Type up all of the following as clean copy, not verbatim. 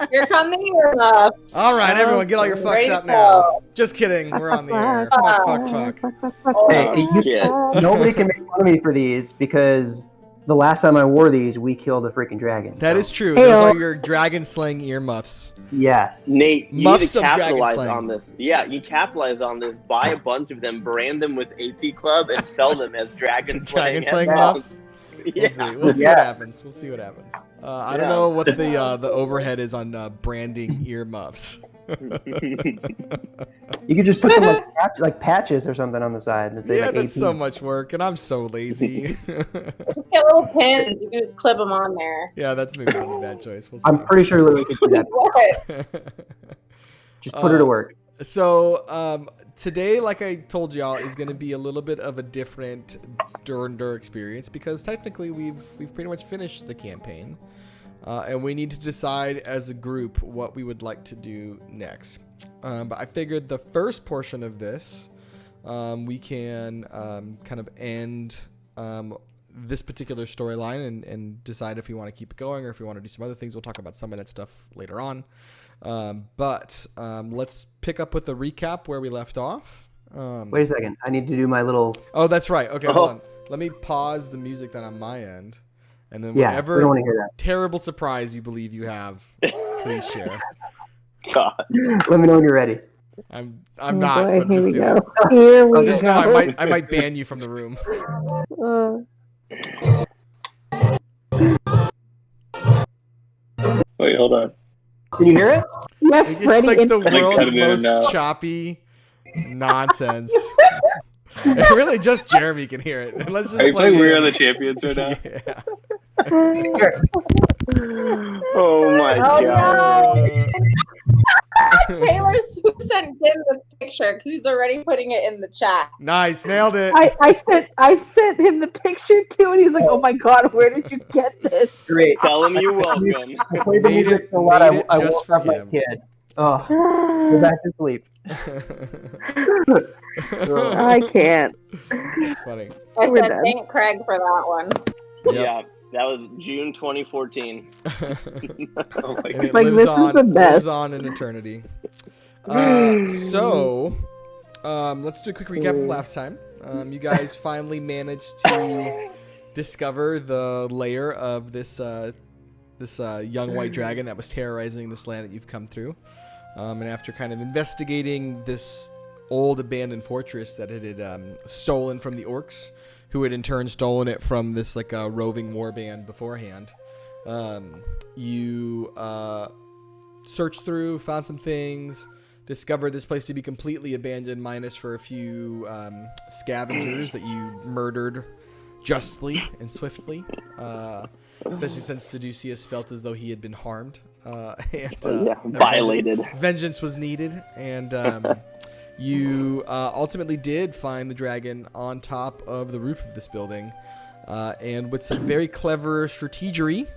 Here come the earmuffs. All right, everyone, get all your fucks Ready out to now. go. Just kidding. We're on the air. Fuck. Hey, Shit. nobody can make fun of me for these because the last time I wore these, we killed a freaking dragon. That so. is true. Those are your dragon slaying earmuffs. Yes. Nate, you Muffs need of to dragon capitalize slaying. on this. Yeah, you capitalize on this. Buy a bunch of them, brand them with AP Club, and sell them as dragon slaying. Dragon slaying muffs. muffs. Yeah. We'll see what happens. We'll see what happens. I don't Yeah. know what the overhead is on branding earmuffs. You could just put some like patches or something on the side and say Yeah, like that's AP. so much work, and I'm so lazy. Get little pins. You can just clip them on there. Yeah, that's maybe not a bad choice. We'll see. I'm pretty sure Louis could do that. What? Just put her to work. So today, like I told y'all, is going to be a little bit of a different Dur experience because technically we've pretty much finished the campaign, and we need to decide as a group what we would like to do next. But I figured the first portion of this, we can kind of end this particular storyline and decide if we want to keep it going or if we want to do some other things. We'll talk about some of that stuff later on. But let's pick up with the recap where we left off. Wait a second. I need to do my little... Oh, that's right. Okay, hold on. Let me pause the music then on my end. And then we whatever don't want to hear that. terrible surprise you believe you have, please share. God. Let me know when you're ready. I'm not, boy, but here just we do go. it. Here we Just go. know I might ban you from the room. Wait, hold on. Can you hear it? Yes, It's Freddie. like the and- world's cutting it in most now. choppy nonsense. Really, just Jeremy can hear it. And let's just Are you play playing We Are it. the Champions right now? Yeah. Oh my Oh, god. Taylor sent Tim the picture because he's already putting it in the chat. Nice, nailed it. I sent him the picture too, and he's like, "Oh my god, where did you get this?" Great. Tell him you're welcome. I played the Made music it- so loud made it I just woke for up my him. kid. Oh, go back to sleep. I can't. That's funny. I We're said done. thank Craig for that one. Yeah, that was June 2014. Oh my And it Like, lives this is on, the best. lives on in eternity. So, let's do a quick recap of last time. You guys finally managed to discover the lair of this young white dragon that was terrorizing this land that you've come through. And after kind of investigating this old abandoned fortress that it had stolen from the orcs, who had in turn stolen it from this like roving warband beforehand, you searched through, found some things, discovered this place to be completely abandoned, minus for a few scavengers that you murdered justly and swiftly, especially since Seducius felt as though he had been harmed. Violated. Vengeance was needed, and you ultimately did find the dragon on top of the roof of this building, and with some very clever strategery,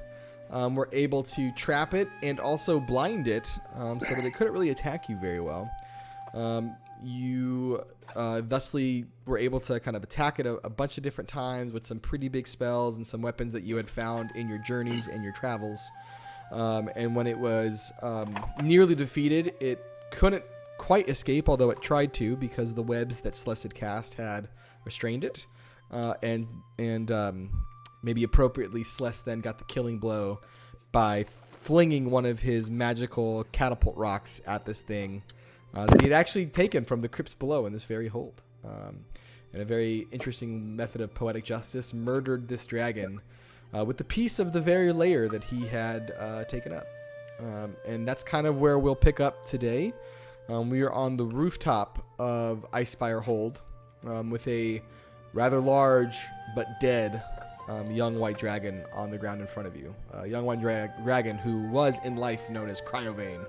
were able to trap it and also blind it, so that it couldn't really attack you very well. You thusly were able to kind of attack it a bunch of different times with some pretty big spells and some weapons that you had found in your journeys and your travels. And when it was nearly defeated, it couldn't quite escape, although it tried to, because the webs that Celeste had cast had restrained it. And maybe appropriately, Celeste then got the killing blow by flinging one of his magical catapult rocks at this thing that he had actually taken from the crypts below in this very hold. In a very interesting method of poetic justice, murdered this dragon with the piece of the very layer that he had taken up. And that's kind of where we'll pick up today. We are on the rooftop of Icespire Hold with a rather large but dead young white dragon on the ground in front of you. A young white dragon who was in life known as Cryovain.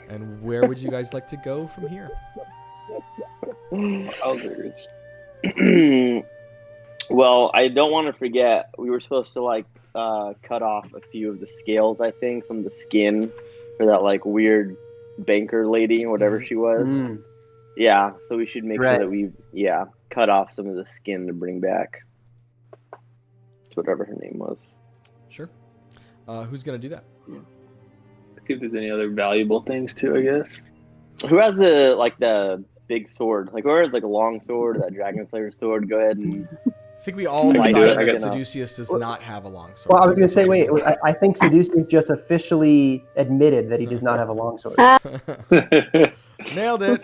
And where would you guys like to go from here? Others. Well, I don't want to forget, we were supposed to cut off a few of the scales, I think, from the skin for that weird banker lady, whatever she was. Mm. Yeah, so we should make Right. sure that we cut off some of the skin to bring back to whatever her name was. Sure. Who's going to do that? see if there's any other valuable things too, I guess. Who has the big sword? Like, who has like a long sword, that Dragon Slayer sword? Go ahead and. I think we all I can do decided it. I that got- Seducius does not have a long sword. Well, I was going to say, wait. I think Seducius just officially admitted that he does not have a longsword. Nailed it.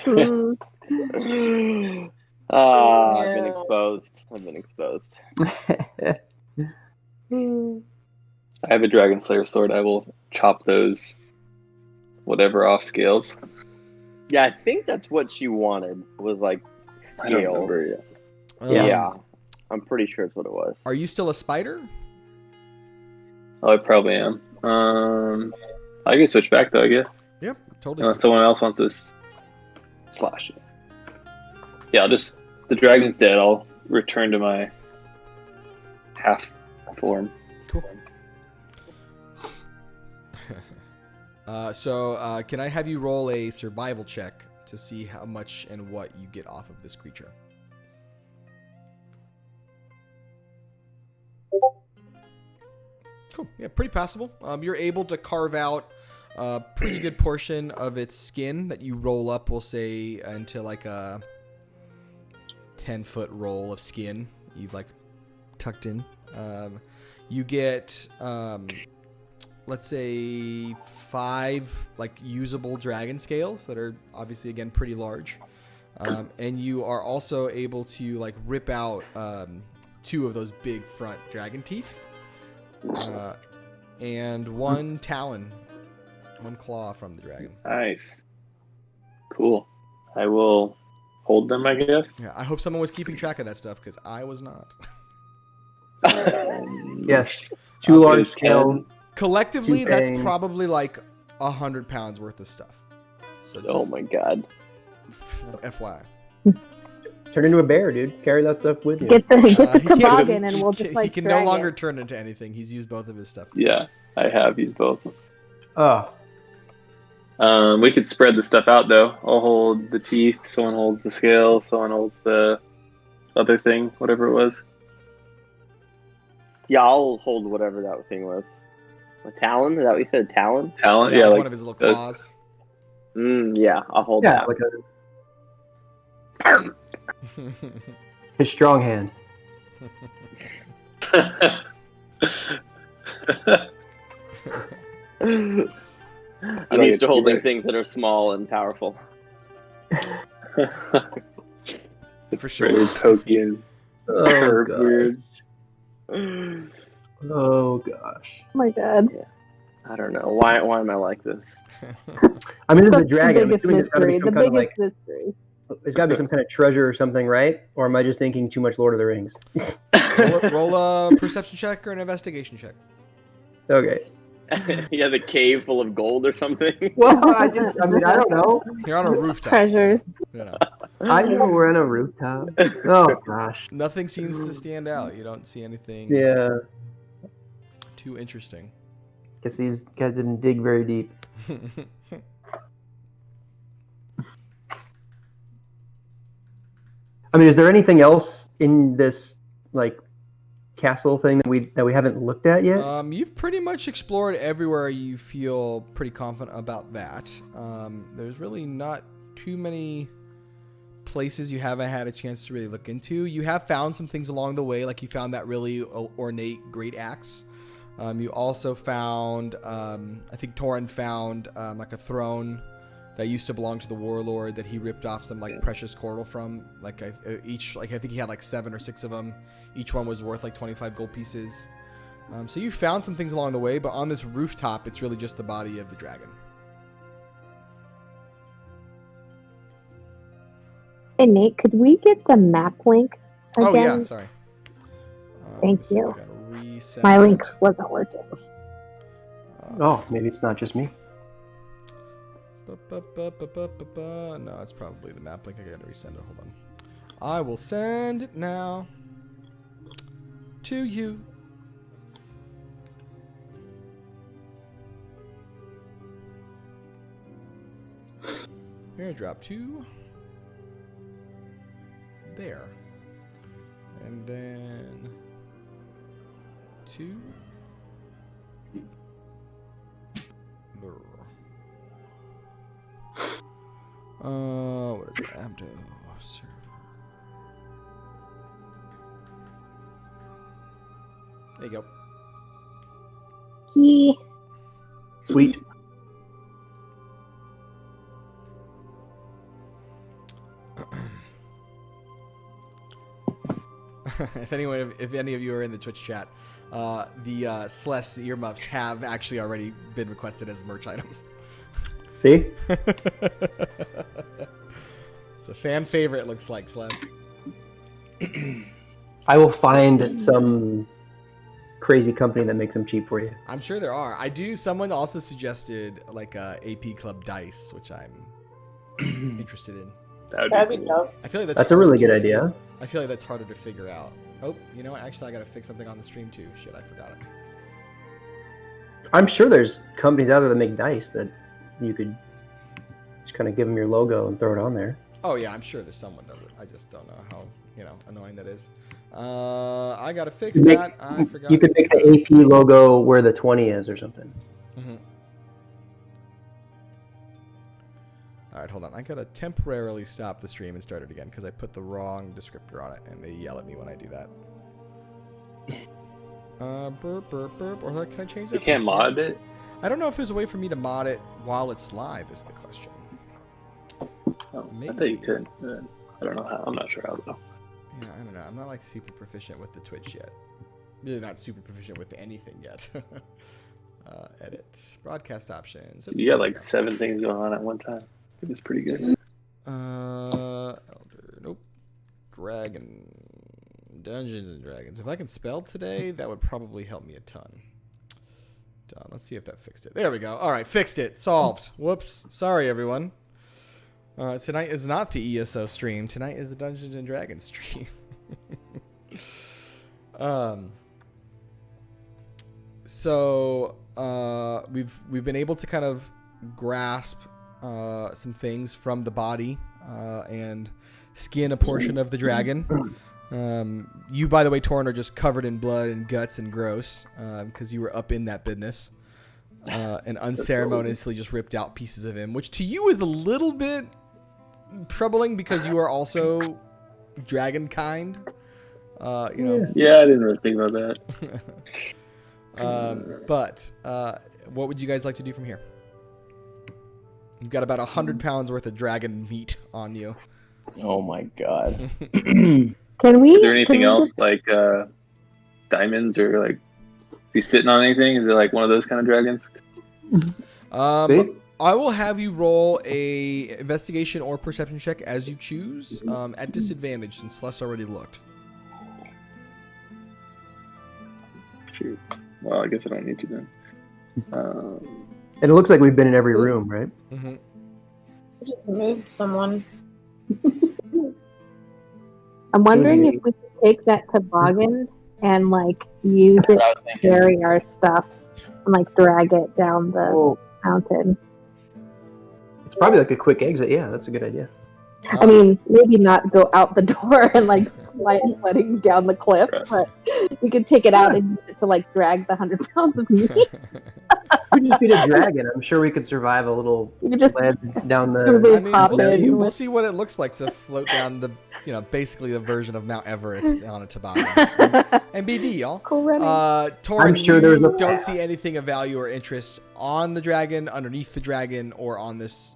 I've been exposed. I have a Dragon Slayer sword. I will chop those whatever off scales. Yeah, I think that's what she wanted. Was like I don't scale. remember yet. Yeah, I'm pretty sure it's what it was. Are you still a spider? Oh, I probably am. I can switch back though, I guess. Yep, totally. Unless someone else wants this slash it. Yeah, the dragon's dead. I'll return to my half form. Cool. So can I have you roll a survival check to see how much and what you get off of this creature? Cool. Yeah, pretty passable. You're able to carve out a pretty good portion of its skin that you roll up, we'll say, into like a 10-foot roll of skin you've like tucked in. You get, let's say, 5 like usable dragon scales that are obviously again pretty large, and you are also able to like rip out 2 of those big front dragon teeth, and 1 talon, 1 claw from the dragon. Nice. Cool. I will hold them, I guess. Yeah, I hope someone was keeping track of that stuff because I was not. Yes. 2 large Good, scale. Collectively, 2 that's fangs. probably like 100 pounds worth of stuff. So Oh just my god. FYI. Turn into a bear, dude. Carry that stuff with you. Get the He can't- toboggan and we'll he just like can no drag longer it. turn into anything. He's used both of his stuff. Yeah, I have used both. Oh, We could spread the stuff out though. I'll hold the teeth. Someone holds the scale. Someone holds the other thing, whatever it was. Yeah, I'll hold whatever that thing was. A talon? Is that what you said? Talon? Talent. Yeah, Yeah, like like one of his little claws. Yeah, I'll hold yeah, that. like his strong hand. I'm used to holding things that are small and powerful. For sure. Very pokey and Oh, curved God. weird. Oh, gosh. Oh my god. I don't know. Why am I like this? I mean, this is a That's dragon. the I'm biggest assuming there's got to be mystery. some The kind of biggest like, mystery. there's got to be some kind of treasure or something, right? Or am I just thinking too much Lord of the Rings? roll a perception check or an investigation check. Okay. Yeah, the cave full of gold or something. Well, I mean, I don't know. You're on a rooftop. Treasures. So, you know, I know we're on a rooftop. Oh, gosh. nothing seems to stand out. You don't see anything Yeah. too interesting. Guess these guys didn't dig very deep. I mean, is there anything else in this like castle thing that we haven't looked at yet? You've pretty much explored everywhere you feel pretty confident about that. There's really not too many places you haven't had a chance to really look into. You have found some things along the way, like you found that really ornate great axe. You also found, I think Torin found like a throne that used to belong to the warlord that he ripped off some like precious coral from. Like I think he had like 7 or 6 of them. Each one was worth like 25 gold pieces. So you found some things along the way, but on this rooftop, it's really just the body of the dragon. Hey Nate, could we get the map link again? Oh yeah, sorry. Thank let me see if you. I gotta resend My link it. wasn't working. Oh, maybe it's not just me. No, it's probably the map link. I gotta resend it. Hold on. I will send it now to you. Airdrop to there. And then to there. What is it? Abdo. There you go. Key. Sweet. If any of you are in the Twitch chat, the Sless earmuffs have actually already been requested as a merch item. See? It's a fan favorite, looks like, Sless. I will find some crazy company that makes them cheap for you. I'm sure there are. Someone also suggested like AP Club dice, which I'm interested in. That'd be dope. I feel like That's a really good idea. I feel like that's harder to figure out. Oh, you know what? Actually, I got to fix something on the stream too. Shit, I forgot it. I'm sure there's companies out there that make dice that you could just kind of give them your logo and throw it on there. Oh yeah, I'm sure there's someone does it. I just don't know how annoying that is. I gotta fix that. I forgot. You could make the AP logo where the 20 is or something. Mm-hmm. All right, hold on. I gotta temporarily stop the stream and start it again because I put the wrong descriptor on it, and they yell at me when I do that. Burp, burp, burp. Or can I change that? You can't mod it? I don't know if there's a way for me to mod it while it's live. Is the question. Oh, I thought you could. I don't know how. I'm not sure how though. Yeah, I don't know. I'm not like super proficient with the Twitch yet. Really not super proficient with anything yet. Edit. Broadcast options. You got like 7 things going on at one time. It's pretty good. Elder. Nope. Dragon. Dungeons and Dragons. If I can spell today, that would probably help me a ton. Done. Let's see if that fixed it. There we go. All right, fixed it. Solved. Whoops. Sorry, everyone. Tonight is not the ESO stream. Tonight is the Dungeons and Dragons stream. So we've been able to kind of grasp some things from the body and skin a portion of the dragon. You, by the way, Torn, are just covered in blood and guts and gross because you were up in that business and unceremoniously just ripped out pieces of him, which to you is a little bit troubling because you are also dragon kind. Yeah, I didn't really think about that. But what would you guys like to do from here? You've got about 100 pounds worth of dragon meat on you. Oh my god. Can we? Is there anything else like diamonds or like? Is he sitting on anything? Is it like one of those kind of dragons? See? I will have you roll a investigation or perception check as you choose at disadvantage since Les already looked. Shoot. Well, I guess I don't need to then. And it looks like we've been in every room, right? Mm-hmm. I just moved someone. I'm wondering if we could take that toboggan and like use That's it what I was to thinking. carry our stuff and like drag it down the Oh, mountain. it's probably like a quick exit. Yeah, that's a good idea. I mean, maybe not go out the door and like sliding down the cliff, but we could take it out and use it to like drag the 100 pounds of meat. We just beat a dragon. I'm sure we could survive a little We could just sled down Everybody- the. Hop in. we'll see what it looks like to float down the, basically the version of Mount Everest on a toboggan. And BD, y'all. cool running. Torrin, I'm sure there's a don't see anything of value or interest on the dragon, underneath the dragon, or on this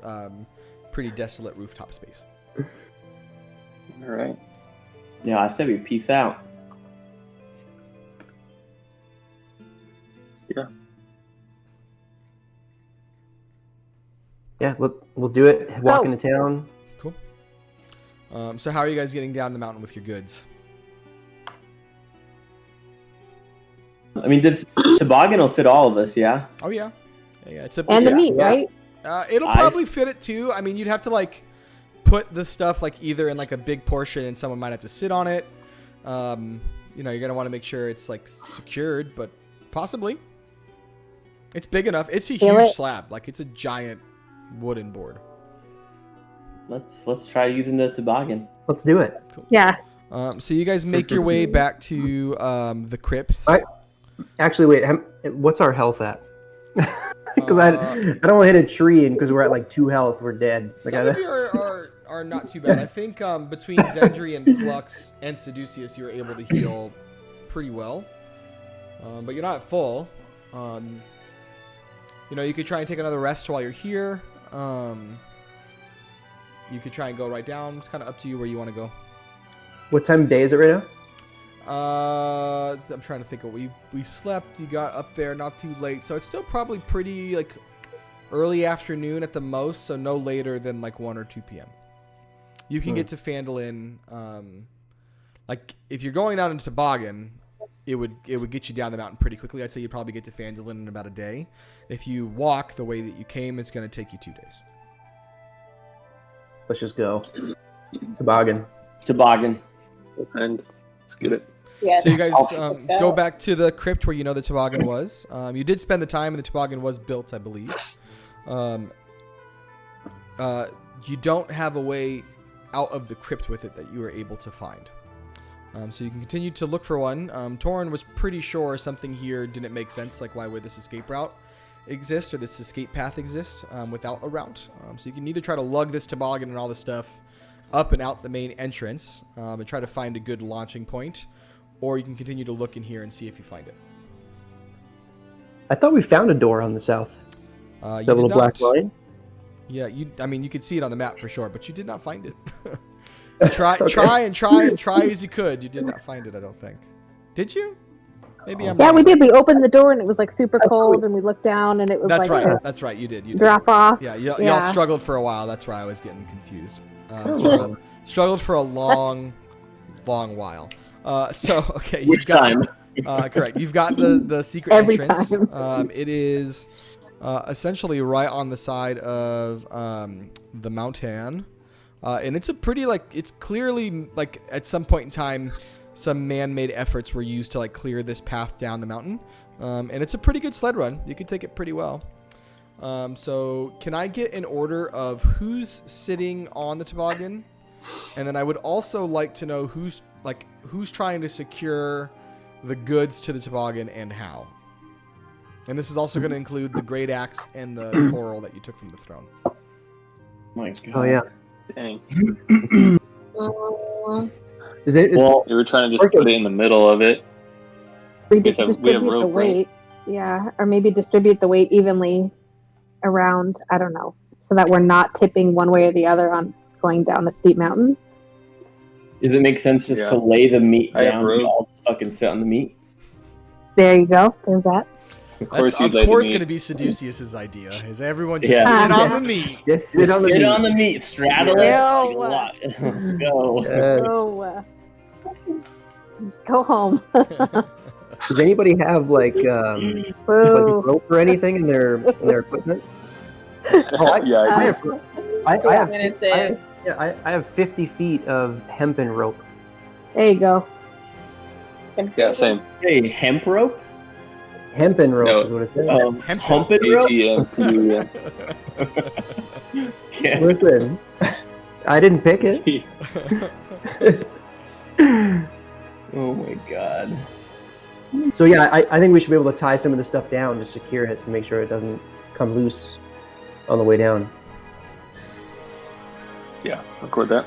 pretty desolate rooftop space. All right. Yeah, I said we peace out. Yeah, we'll do it. Walk into town. Cool. So how are you guys getting down the mountain with your goods? I mean, this toboggan will fit all of us, yeah? Oh yeah, yeah. It's a And the yeah, meat, yeah. right? It'll probably fit it too. I mean, you'd have to like put the stuff like either in like a big portion, and someone might have to sit on it. You're gonna want to make sure it's like secured, but possibly. It's big enough. It's a Feel huge it. slab. Like it's a giant wooden board. Let's try using the toboggan. Let's do it. Yeah. So you guys make your way back to the crypts. All right. Actually, wait. What's our health at? Because I don't want to hit a tree, and because we're at like 2 health, we're dead. Like, Some of you are not too bad. I think between Zendri and Flux and Seducius, you're able to heal pretty well. But you're not full. You could try and take another rest while you're here. You could try and go right down. It's kind of up to you where you want to go. what time of day is it right now? I'm trying to think of we slept. You got up there not too late, so it's still probably pretty like early afternoon at the most. So no later than like 1 or 2 p.m. You can get to Phandalin. Like if you're going down into Toboggan, it would get you down the mountain pretty quickly. I'd say you'd probably get to Phandalin in about a day. If you walk the way that you came, it's going to take you 2 days. Let's just go. Toboggan. And let's get it. Yeah. So you guys Let's go. go back to the crypt where you know the toboggan was. You did spend the time, and the toboggan was built, I believe. You don't have a way out of the crypt with it that you were able to find. So you can continue to look for one. Torin was pretty sure something here didn't make sense, like why would this escape route exist or this escape path exist without a route. So you can either try to lug this toboggan and all this stuff up and out the main entrance and try to find a good launching point, or you can continue to look in here and see if you find it. I thought we found a door on the south. You That did little black not. line. Yeah, you could see it on the map for sure, but you did not find it. Try as you could. You did not find it, I don't think. Did you? Maybe I'm Yeah, wrong. we did. We opened the door and it was like super cold, and we looked down and it was That's like right. a That's right. You did. drop off. Yeah, y'all Yeah. struggled for a while. That's why I was getting confused. Oh. Struggled for a long while. Okay. Which time? Correct. You've got the secret Every entrance. time. It is essentially right on the side of the mountain. And it's a pretty, it's clearly, at some point in time, some man-made efforts were used to, clear this path down the mountain. And it's a pretty good sled run. You could take it pretty well. So can I get an order of who's sitting on the toboggan? And then I would also like to know who's trying to secure the goods to the toboggan and how. And this is also going to include the great axe and the coral that you took from the throne. My God. Oh yeah. Dang. Is it? Well, We were trying to just put it in the middle of it. We Guess we have distribute the rope, right? weight. Yeah, or maybe distribute the weight evenly around. I don't know, so that we're not tipping one way or the other on going down a steep mountain. does it make sense just Yeah. to lay the meat I have down and rope. all just fucking sit on the meat? There you go. There's that. That's you'd of lay the course meat. going to be Seducius's idea. Is everyone just Yeah. sit on the meat? Yes, sit on the Sit meat. on the meat, straddle it. No. Like a lot. Let's go. Yes. Go home. Does anybody have like Boo. rope or anything in their equipment? Oh, I have Minutes I in. have 50 feet of hempen rope. There you go. Yeah, same. Hey, hemp rope? Hempen rope No. is what it says. Hemp Humpin' rope? H-E-M-P-U-N. Yeah. Listen, I didn't pick it. Oh my God. So yeah, I think we should be able to tie some of the stuff down to secure it to make sure it doesn't come loose on the way down. Yeah, record that.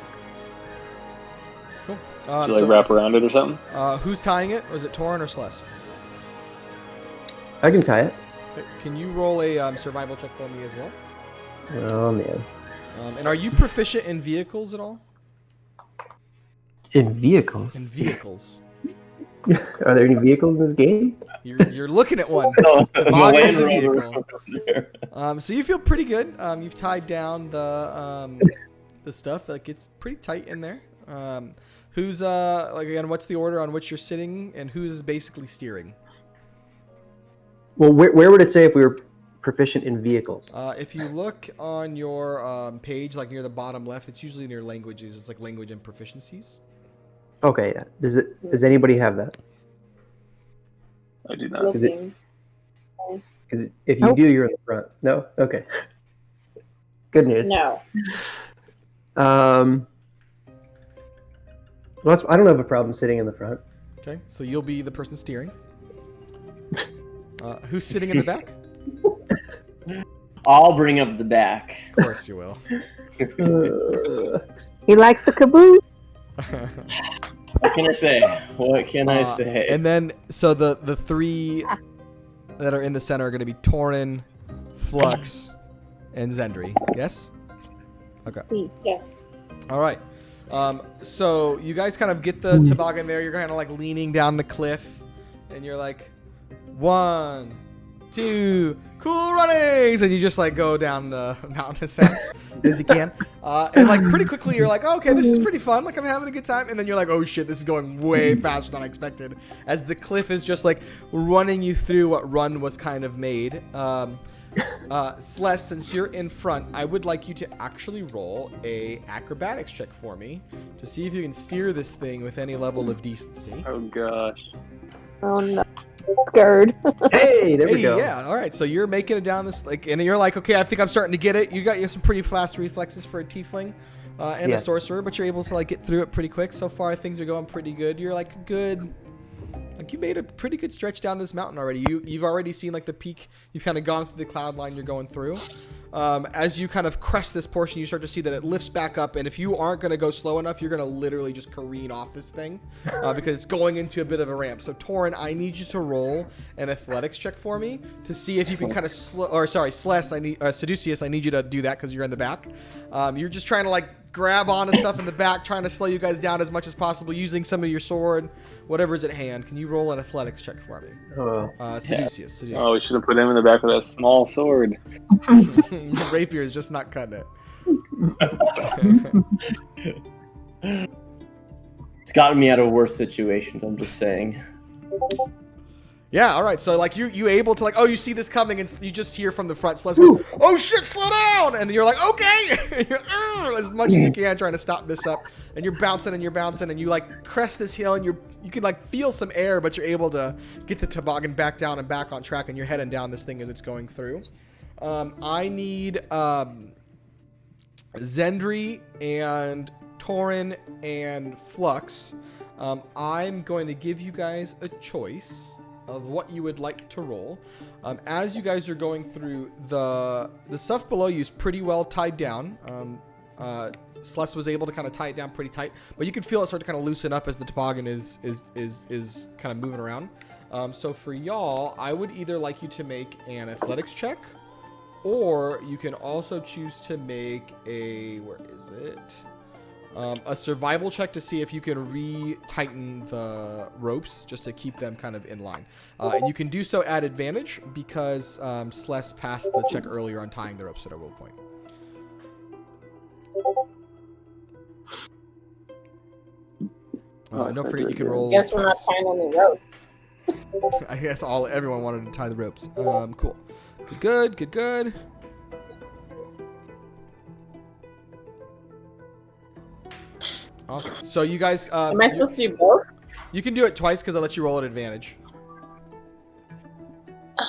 Cool. Should I wrap around it or something? Who's tying it? Was it Torin or Celeste? I can tie it. Okay, can you roll a survival check for me as well? Oh man. And are you proficient in vehicles at all? In vehicles? In vehicles. Are there any vehicles in this game? You're looking at one. No, Toboggan is a Land Rover vehicle. over there. So you feel pretty good. You've tied down the stuff. It's pretty tight in there. Who's again? What's the order on which you're sitting, and who's basically steering? Well, where would it say if we were proficient in vehicles? If you look on your page, near the bottom left, it's usually near languages. It's language and proficiencies. Okay, yeah. Does anybody have that? I do not. Is it- Looking. Because if you Nope. do, you're in the front. No? Okay. Good news. No. Well, I don't have a problem sitting in the front. Okay, so you'll be the person steering. Who's sitting in the back? I'll bring up the back. Of course you will. He likes the caboose. What can I say? What can I say? And then, so the three that are in the center are going to be Torin, Flux, and Zendri. Yes? Okay. Yes. All right. So you guys kind of get the toboggan there. You're kind of like leaning down the cliff, and you're like, 1, 2, cool runnings, and you just like go down the mountain as fast as you can. And like pretty quickly, you're like, oh, okay, this is pretty fun. Like I'm having a good time. And then you're like, oh shit, this is going way faster than I expected. As the cliff is just like running you through what run was kind of made. Celeste, since you're in front, I would like you to actually roll a acrobatics check for me to see if you can steer this thing with any level of decency. Oh gosh. Oh no. Scared. Hey, there we go. Yeah, all right. So you're making it down this, like, and you're like, okay, I think I'm starting to get it. You got some pretty fast reflexes for a tiefling and a sorcerer, but you're able to like get through it pretty quick. So far, things are going pretty good. You're like good. Like you made a pretty good stretch down this mountain already. You've already seen like the peak. You've kind of gone through the cloud line you're going through. As you kind of crest this portion, you start to see that it lifts back up. And if you aren't going to go slow enough, you're going to literally just careen off this thing because it's going into a bit of a ramp. So Torin, I need you to roll an athletics check for me to see if you can kind of Celeste, Seducius, I need you to do that because you're in the back. You're just trying to like grab onto stuff in the back, trying to slow you guys down as much as possible using some of your sword, whatever's at hand. Can you roll an athletics check for me? Seducius. Oh, we should have put him in the back with that small sword. Your rapier is just not cutting It's gotten me out of worse situations, I'm just saying. Yeah, all right. So, like, you able to, like, oh, you see this coming, and you just hear from the front, Celeste goes, oh, shit, slow down! And you're like, okay! You're, as much as you can, trying to stop this up. And you're bouncing, and you, like, crest this hill, and you can, like, feel some air, but you're able to get the toboggan back down and back on track, and you're heading down this thing as it's going through. I need Zendri and Torin and Flux. I'm going to give you guys a choice of what you would like to roll. As you guys are going through, the stuff below you is pretty well tied down. Celeste was able to kind of tie it down pretty tight, but you can feel it start to kind of loosen up as the toboggan is kind of moving around. So for y'all, I would either like you to make an athletics check, or you can also choose to make a, where is it? A survival check to see if you can re-tighten the ropes just to keep them kind of in line. And you can do so at advantage because Celeste passed the check earlier on tying the ropes at a will point. Don't forget you can roll. Guess we're not tying on the ropes. I guess everyone wanted to tie the ropes. Cool. Good. Awesome. So you guys... Am I supposed to do both? You can do it twice because I'll let you roll at advantage.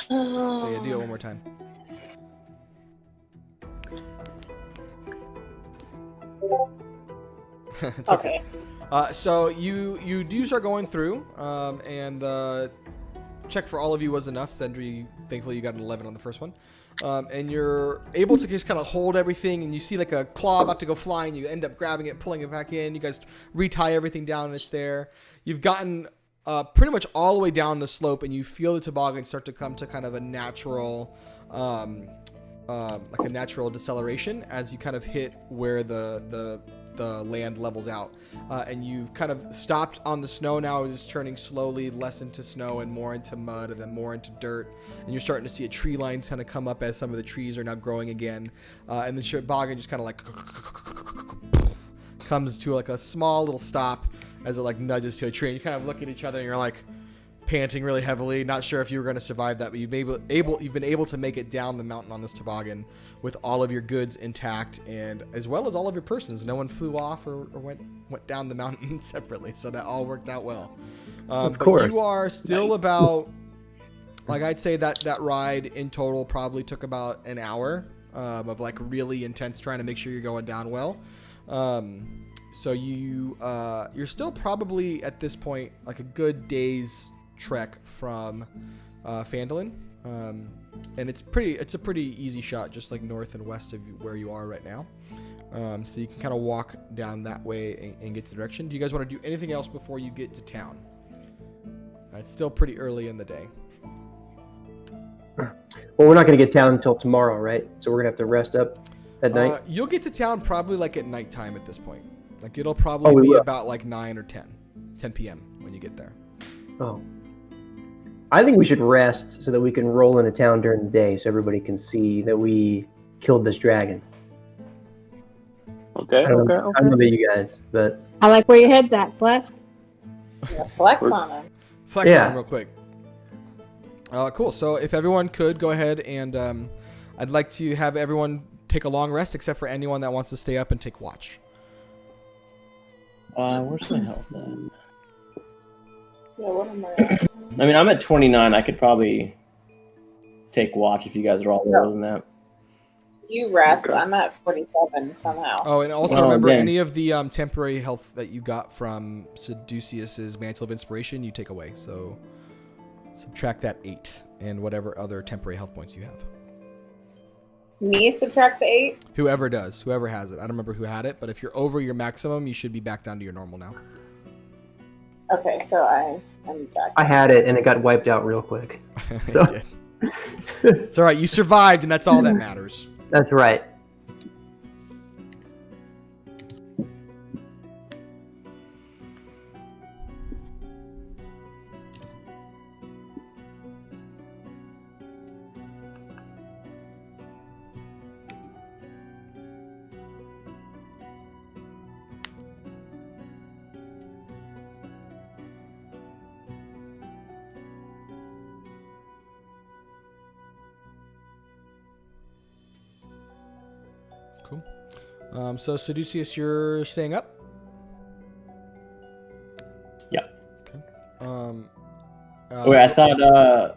So yeah, do it one more time. It's okay. So you do start going through, and check for all of you was enough. Zendri, thankfully you got an 11 on the first one. And you're able to just kind of hold everything, and you see like a claw about to go flying. You end up grabbing it, pulling it back in. You guys retie everything down, and it's there. You've gotten pretty much all the way down the slope, and you feel the toboggan start to come to kind of a natural, like a natural deceleration as you kind of hit where the land levels out, and you've kind of stopped on the snow now. It's turning slowly less into snow and more into mud and then more into dirt, and you're starting to see a tree line kind of come up as some of the trees are now growing again, and the toboggan just kind of like comes to like a small little stop as it like nudges to a tree, and you kind of look at each other and you're like panting really heavily, not sure if you were going to survive that, but you've been able to make it down the mountain on this toboggan with all of your goods intact, and as well as all of your persons. No one flew off or went down the mountain separately, so that all worked out well. Of course. But you are still about, like, I'd say that ride in total probably took about an hour of like really intense trying to make sure you're going down well. So you're still probably at this point like a good day's trek from Phandalin. and it's a pretty easy shot, just like north and west of where you are right now. So you can kind of walk down that way and get to the direction. Do you guys want to do anything else before you get to town? It's still pretty early in the day. Well, we're not going to get town until tomorrow, right? So we're going to have to rest up at night. You'll get to town probably like at nighttime at this point. Like it'll probably be about like 9 or 10 p.m. when you get there. Oh. I think we should rest so that we can roll into town during the day so everybody can see that we killed this dragon. Okay. I don't know about you guys, but... I like where your head's at, Celeste. Yeah, flex on him. Flex on him real quick. Cool. So if everyone could go ahead and I'd like to have everyone take a long rest except for anyone that wants to stay up and take watch. Where's my health at? Yeah, what am I? I mean, I'm at 29. I could probably take watch if you guys are all lower than that. You rest. Okay. I'm at 47 somehow. Oh, and also remember any of the temporary health that you got from Seducius's Mantle of Inspiration, you take away. So subtract that 8 and whatever other temporary health points you have. Me subtract the 8? Whoever does, whoever has it. I don't remember who had it, but if you're over your maximum, you should be back down to your normal now. Okay, so I am back. I had it, and it got wiped out real quick. So. It did. It's all right. You survived, and that's all that matters. That's right. Cool. So Seducius, you're staying up? Yeah. Okay. Wait, I thought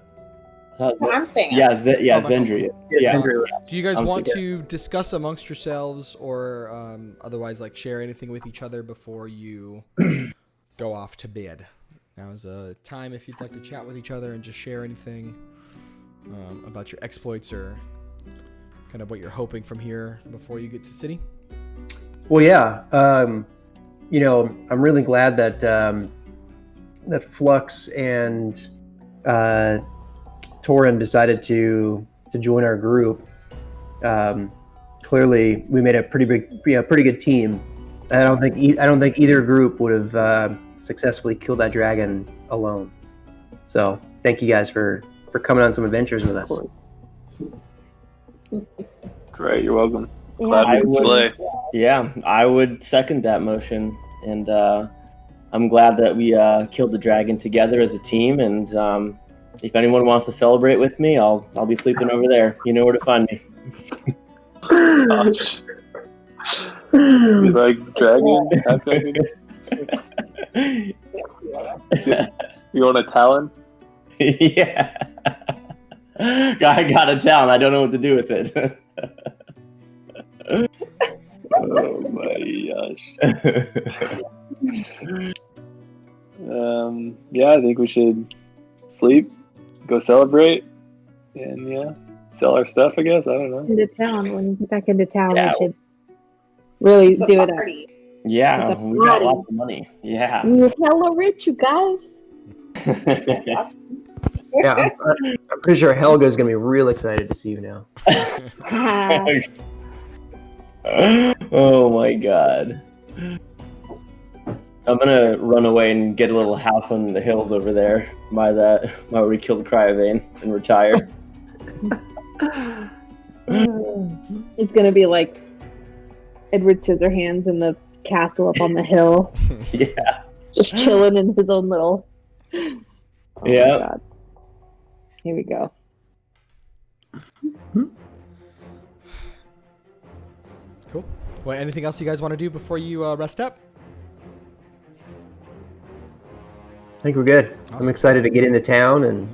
I'm saying yeah, Zendri. Yeah. Do you guys I'm want thinking- to discuss amongst yourselves or otherwise like share anything with each other before you go off to bed? Now is a time if you'd like to chat with each other and just share anything about your exploits or kind of what you're hoping from here before you get to city. Well, yeah. You know, I'm really glad that that Flux and Torin decided to join our group. Clearly, we made a pretty good team. I don't think either group would have successfully killed that dragon alone. So, thank you guys for coming on some adventures with us. Great, you're welcome. Yeah. Glad we could slay. Yeah, I would second that motion, and I'm glad that we killed the dragon together as a team. And if anyone wants to celebrate with me, I'll be sleeping over there. You know where to find me. Gosh. You like dragon? Half dragon? You want a talon? Yeah. I got a talon. I don't know what to do with it. Oh my gosh. Yeah, I think we should sleep, go celebrate, and yeah, sell our stuff, I guess. I don't know. Into town. When we get back into town, Yeah. we should really It's a do it. party. Yeah, It's a we got party. lots of money. Yeah. We're hella rich, you guys. That's- Yeah, I'm pretty sure Helga's gonna be real excited to see you now. Oh my god. I'm gonna run away and get a little house on the hills over there by where we killed Cryovain and retire. It's gonna be like Edward Scissorhands in the castle up on the hill, Yeah. just chilling in his own little. Oh my Yeah. God. Here we go. Cool. Well, anything else you guys want to do before you rest up? I think we're good. Awesome. I'm excited to get into town and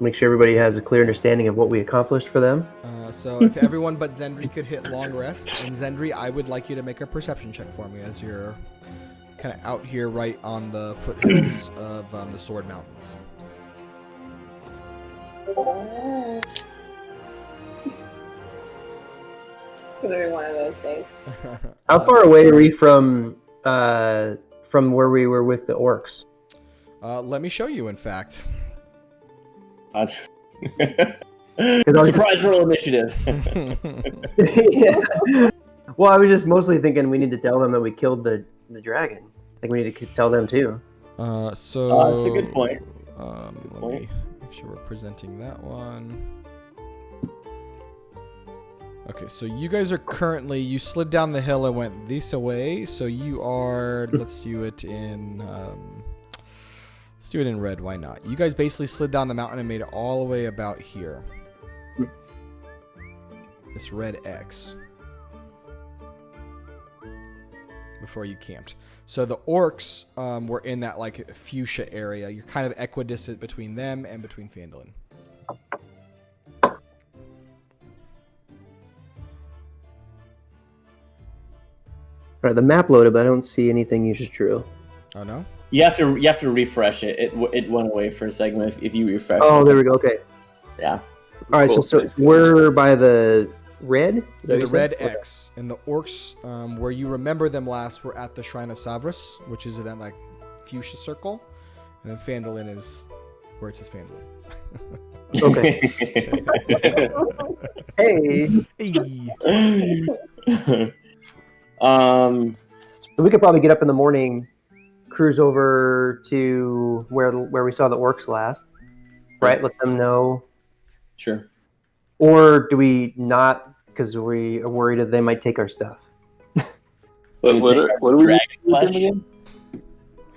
make sure everybody has a clear understanding of what we accomplished for them. So if everyone but Zendri could hit long rest, and Zendri, I would like you to make a perception check for me as you're kind of out here right on the foothills of the Sword Mountains. It's gonna be one of those days. How far away are we from where we were with the orcs? Let me show you, in fact. Surprise roll initiative. Yeah. Well, I was just mostly thinking we need to tell them that we killed the dragon. I think we need to tell them too. So That's a good point. Let me make sure we're presenting that one. Okay, so you guys are currently, you slid down the hill and went this away. So you are, let's do it in red. Why not? You guys basically slid down the mountain and made it all the way about here. This red X. Before you camped. So the orcs were in that like fuchsia area. You're kind of equidistant between them and between Phandalin. All right, the map loaded, but I don't see anything you just drew. Oh no? You have to refresh it. It went away for a second if you refresh. Oh, there we go. Okay. Yeah. All right, so we're by the red? Is that The what you red said? X. And the orcs, where you remember them last, were at the Shrine of Savras, which is in that like fuchsia circle. And then Phandalin is where it says Phandalin. Okay. Hey. So we could probably get up in the morning, cruise over to where we saw the orcs last, right? Let them know. Sure. Or do we not? Because we are worried that they might take our stuff. What do we Dragon do with them flesh? again?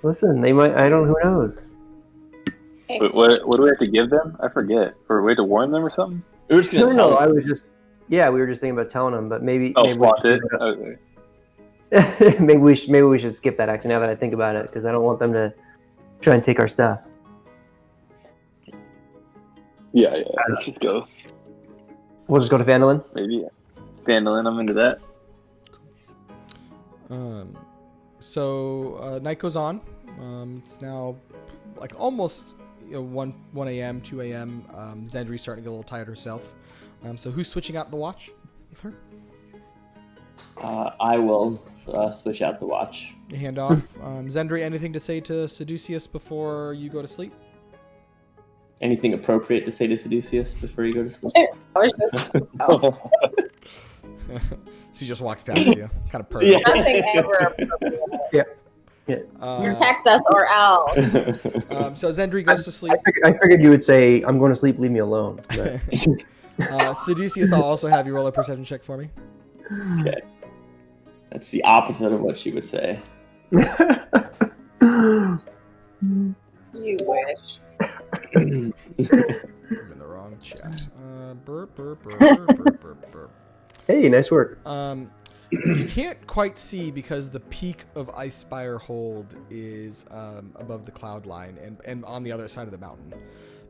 Listen, they might. I don't. Who knows? What do we have to give them? I forget. Or we have to warn them or something? We're just gonna tell No. them. I was just. Yeah, we were just thinking about telling them, but maybe. Oh, maybe we flaunt should- it? Okay. maybe we should skip that actually. Now that I think about it, because I don't want them to try and take our stuff. Yeah. Let's just go. We'll just go to Phandalin. Maybe. Phandalin, I'm into that. So night goes on. It's now like almost 1 a.m., 2 a.m. Zendri's starting to get a little tired herself. So who's switching out the watch with her? I will switch out the watch. You hand off. Zendri, anything to say to Seducius before you go to sleep? Anything appropriate to say to Seducius before you go to sleep? I was just She just walks past you, kind of purrs. nothing ever appropriate. Protect us or else. So Zendri goes to sleep. I figured you would say, "I'm going to sleep. Leave me alone." But... Seducius, I'll also have you roll a perception check for me. Okay. That's the opposite of what she would say. You wish. I'm in the wrong chat. Burp, burp, burp, burp, burp, burp. Hey, nice work. You can't quite see because the peak of Icespire Hold is above the cloud line and on the other side of the mountain.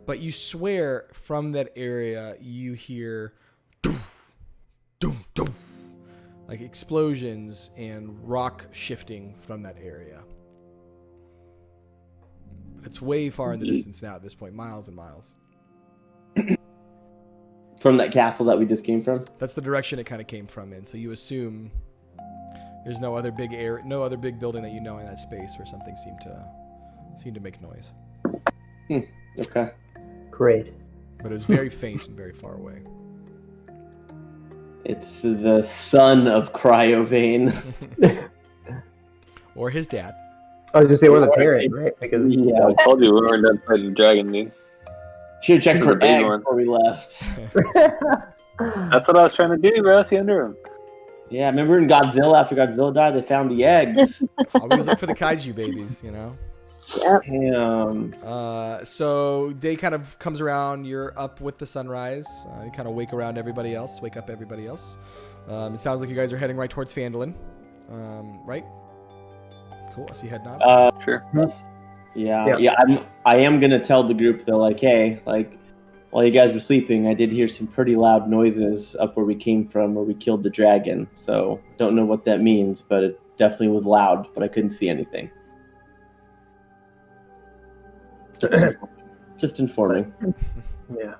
But you swear from that area you hear doom, doom, doom, like explosions and rock shifting from that area. But it's way far in the distance now at this point, miles and miles. From that castle that we just came from? That's the direction it kind of came from in. So you assume there's no other big building that you know in that space where something seemed to make noise. Okay. Great. But it was very faint and very far away. It's the son of Cryovain. Or his dad. I was just saying, we're the parent, right? Because Yeah. I told you we weren't done fighting the dragon, dude. Should have checked This is for a big eggs one. before we left. That's what I was trying to do, bro. See under him. Yeah, remember in Godzilla, after Godzilla died, they found the eggs. Always look for the kaiju babies, you know? Damn. So day kind of comes around. You're up with the sunrise. You kind of wake up everybody else. It sounds like you guys are heading right towards Phandalin. Right? Cool. I see head nods. Sure. Yeah. I am gonna tell the group though, like, hey, like, while you guys were sleeping, I did hear some pretty loud noises up where we came from, where we killed the dragon. So don't know what that means, but it definitely was loud. But I couldn't see anything. Just informing. yeah.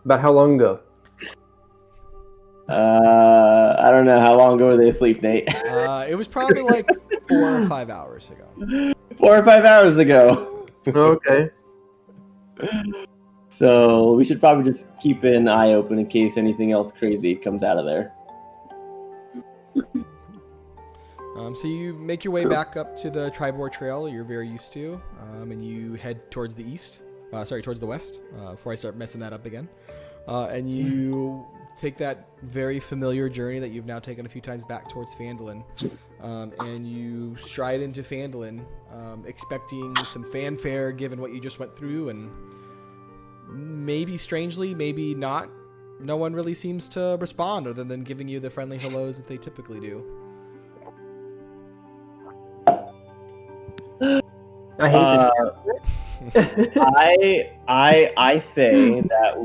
About how long ago? I don't know. How long ago were they asleep, Nate? It was probably like 4 or 5 hours ago. 4 or 5 hours ago. Okay. So we should probably just keep an eye open in case anything else crazy comes out of there. So you make your way back up to the Tribor Trail you're very used to, and you head towards the east. Towards the west, before I start messing that up again. And you take that very familiar journey that you've now taken a few times back towards Phandalin. And you stride into Phandalin, expecting some fanfare given what you just went through, and maybe strangely, maybe not. No one really seems to respond other than giving you the friendly hellos that they typically do. I hate I say that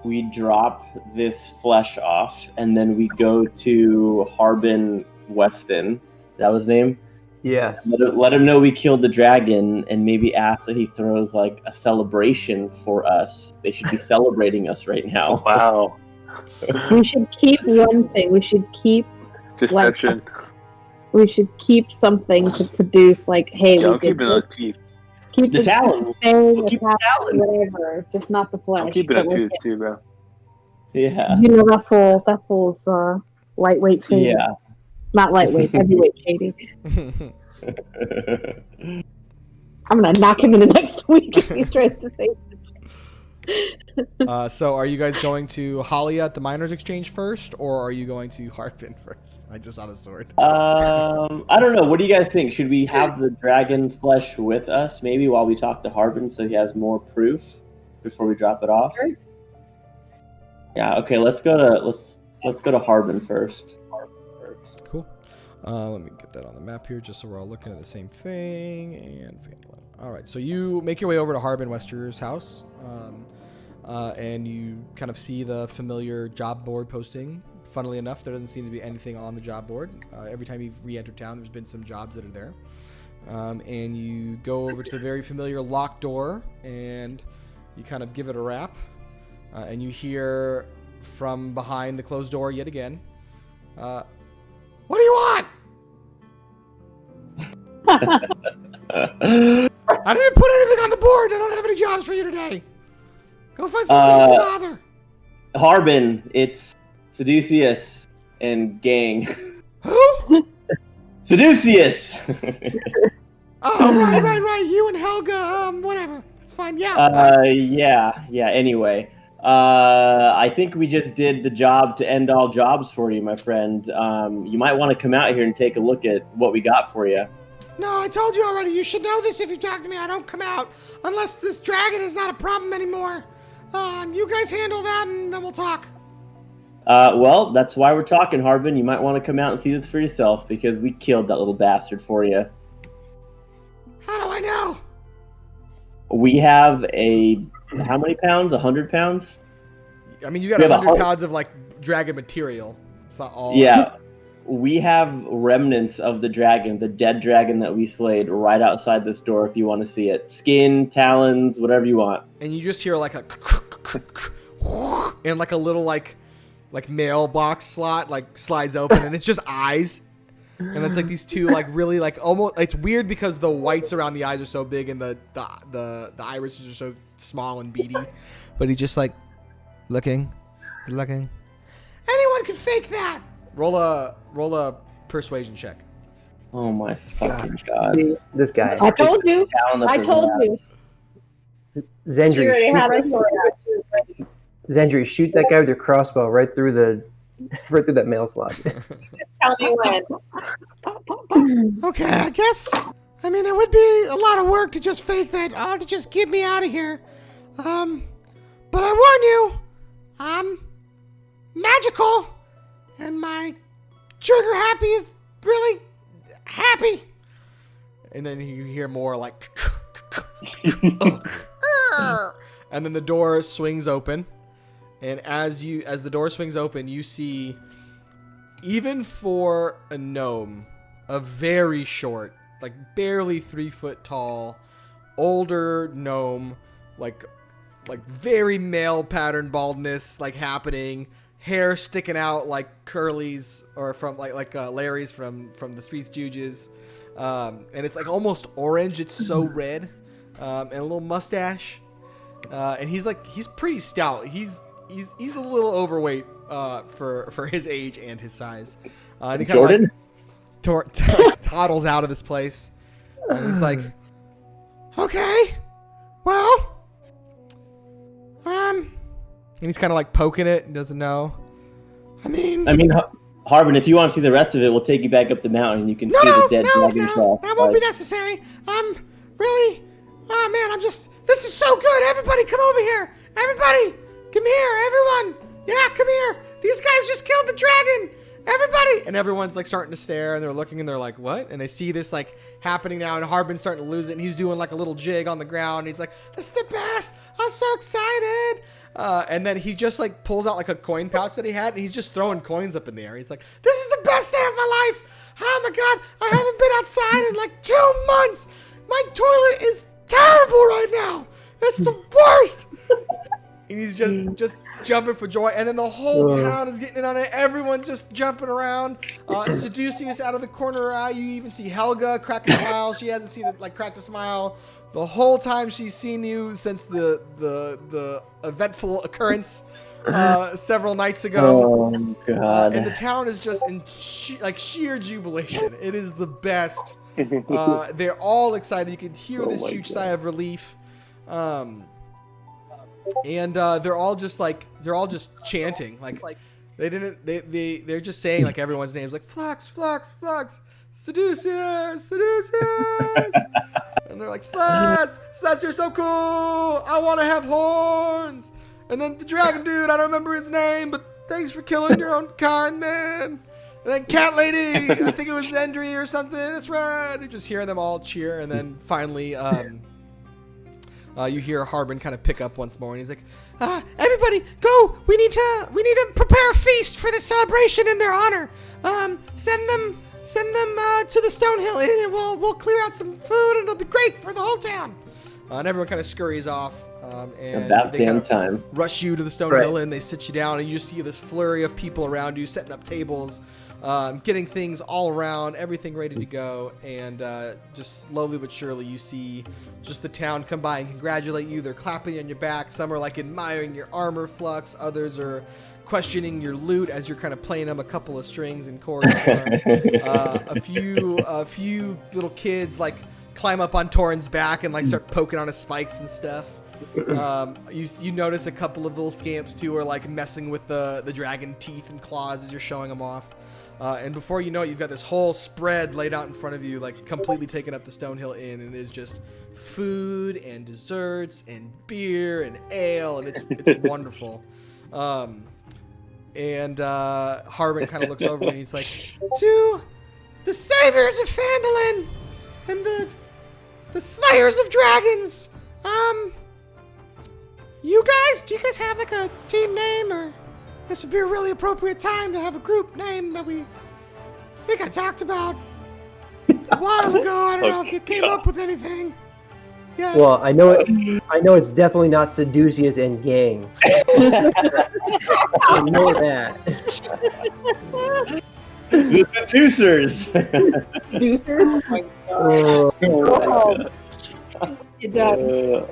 we drop this flesh off and then we go to Harbin Weston. That was his name? Yes. Let him know we killed the dragon and maybe ask that he throws like a celebration for us. They should be celebrating us right now. Wow. We should keep one thing. We should keep Deception. we should keep something to produce like, hey, Yeah, we I'm did keeping this. those teeth. Keep The talon. thing, We'll keep the talon. whatever. Just not the flesh. I'm keeping but a like, tooth too, bro. Yeah. you know that fool's lightweight shady. Yeah. Not lightweight, heavyweight shady. I'm gonna knock him in the next week if he tries to say. So are you guys going to Halia at the Miners Exchange first, or are you going to Harbin first? I just saw the sword. I don't know. What do you guys think? Should we have the dragon flesh with us maybe while we talk to Harbin so he has more proof before we drop it off? Sure. Yeah, okay, let's go to Harbin first. Cool. Let me get that on the map here just so we're all looking at the same thing. And Phandalin. All right, so you make your way over to Harbin Wester's house, and you kind of see the familiar job board posting. Funnily enough, there doesn't seem to be anything on the job board. Every time you've re-entered town, there's been some jobs that are there. And you go over to the very familiar locked door, and you kind of give it a rap. And you hear from behind the closed door yet again, what do you want? I didn't put anything on the board. I don't have any jobs for you today. Go find something else to bother. Harbin, it's Seducius and gang. Who? Seducius! Oh, right. You and Helga, whatever. That's fine, yeah. Yeah, anyway. I think we just did the job to end all jobs for you, my friend. You might want to come out here and take a look at what we got for you. No, I told you already. You should know this if you talk to me. I don't come out unless this dragon is not a problem anymore. You guys handle that and then we'll talk. Well, that's why we're talking, Harbin. You might want to come out and see this for yourself because we killed that little bastard for you. How do I know? We have how many pounds? 100 pounds? I mean, you got 100 pounds of, like, dragon material. It's not all. Yeah. We have remnants of the dragon, the dead dragon that we slayed right outside this door if you want to see it. Skin, talons, whatever you want. And you just hear, like, and, like, a little, like mailbox slot, like, slides open, and it's just eyes. And it's like these two, like, really, like, almost. It's weird because the whites around the eyes are so big and the irises are so small and beady. But he's just like looking. Anyone can fake that. Roll a persuasion check. Oh my fucking god! See, this guy. I told you. Zendri, She already had her sword out. She was ready. Zendri, shoot that guy with your crossbow right through that mail slot. Just tell me when. Okay, I guess. I mean, it would be a lot of work to just fake that. To just get me out of here. But I warn you, I'm magical, and my trigger happy is really happy. And then you hear more like, and then the door swings open. And as the door swings open, you see, even for a gnome, a very short, like barely 3 foot tall, older gnome, like like very male pattern baldness like happening, hair sticking out like Curly's or from like Larry's from the Three Stooges, and it's like almost orange. It's so red, and a little mustache, and he's pretty stout. He's a little overweight for his age and his size. And he kind of like toddles out of this place, and he's like, "Okay, well." And he's kind of like poking it and doesn't know. I mean, Harbin, if you want to see the rest of it, we'll take you back up the mountain and you can see the dead dragon trough. That won't be necessary. Really, oh man, this is so good. Everybody come over here. Everybody, come here. Everyone. Yeah, come here. These guys just killed the dragon. Everybody. And everyone's like starting to stare and they're looking and they're like, what? And they see this like happening now and Harbin's starting to lose it and he's doing like a little jig on the ground. And he's like, this is the best. I'm so excited. And then he just like pulls out like a coin pouch that he had and he's just throwing coins up in the air. He's like, this is the best day of my life. Oh my God. I haven't been outside in like 2 months. My toilet is terrible right now. It's the worst. And he's just jumping for joy, and then the whole town is getting in on it. Everyone's just jumping around. Seducius out of the corner of her eye. You even see Helga crack a smile. She hasn't seen it like cracked a smile the whole time she's seen you since the eventful occurrence several nights ago. Oh God! And the town is just in sheer jubilation. It is the best. They're all excited. You can hear this huge sigh of relief. And they're all just chanting like they're just saying like everyone's names like Flux, Seducius, and they're like Slats, you're so cool. I want to have horns. And then the dragon dude, I don't remember his name, but thanks for killing your own kind, man. And then Cat Lady, I think it was Zendry or something. That's right. You just hear them all cheer, and then finally. You hear Harbin kind of pick up once more, and he's like, "Everybody, go! We need to prepare a feast for the celebration in their honor. Send them to the Stonehill Inn, and we'll clear out some food, and it'll be great for the whole town." And everyone kind of scurries off, and about they damn time rush you to the Stonehill Inn. They sit you down, and you just see this flurry of people around you, setting up tables. Getting things all around, everything ready to go, and just slowly but surely you see just the town come by and congratulate you. They're clapping on your back. Some are like admiring your armor, Flux. Others are questioning your lute as you're kind of playing them a couple of strings and chords. A few little kids like climb up on Torin's back and like start poking on his spikes and stuff. You notice a couple of little scamps too are like messing with the dragon teeth and claws as you're showing them off. And before you know it, you've got this whole spread laid out in front of you, like completely taking up the Stonehill Inn, and it is just food and desserts and beer and ale, and it's wonderful. And Harbin kind of looks over and he's like, "To the saviors of Phandalin and the slayers of dragons, do you guys have like a team name, or this would be a really appropriate time to have a group name that I think I talked about a while ago. I don't know if you came up with anything. Yeah. Well, I know it's definitely not Seducius and gang. I know that. The Seducers. Seducers? Oh my God. It does.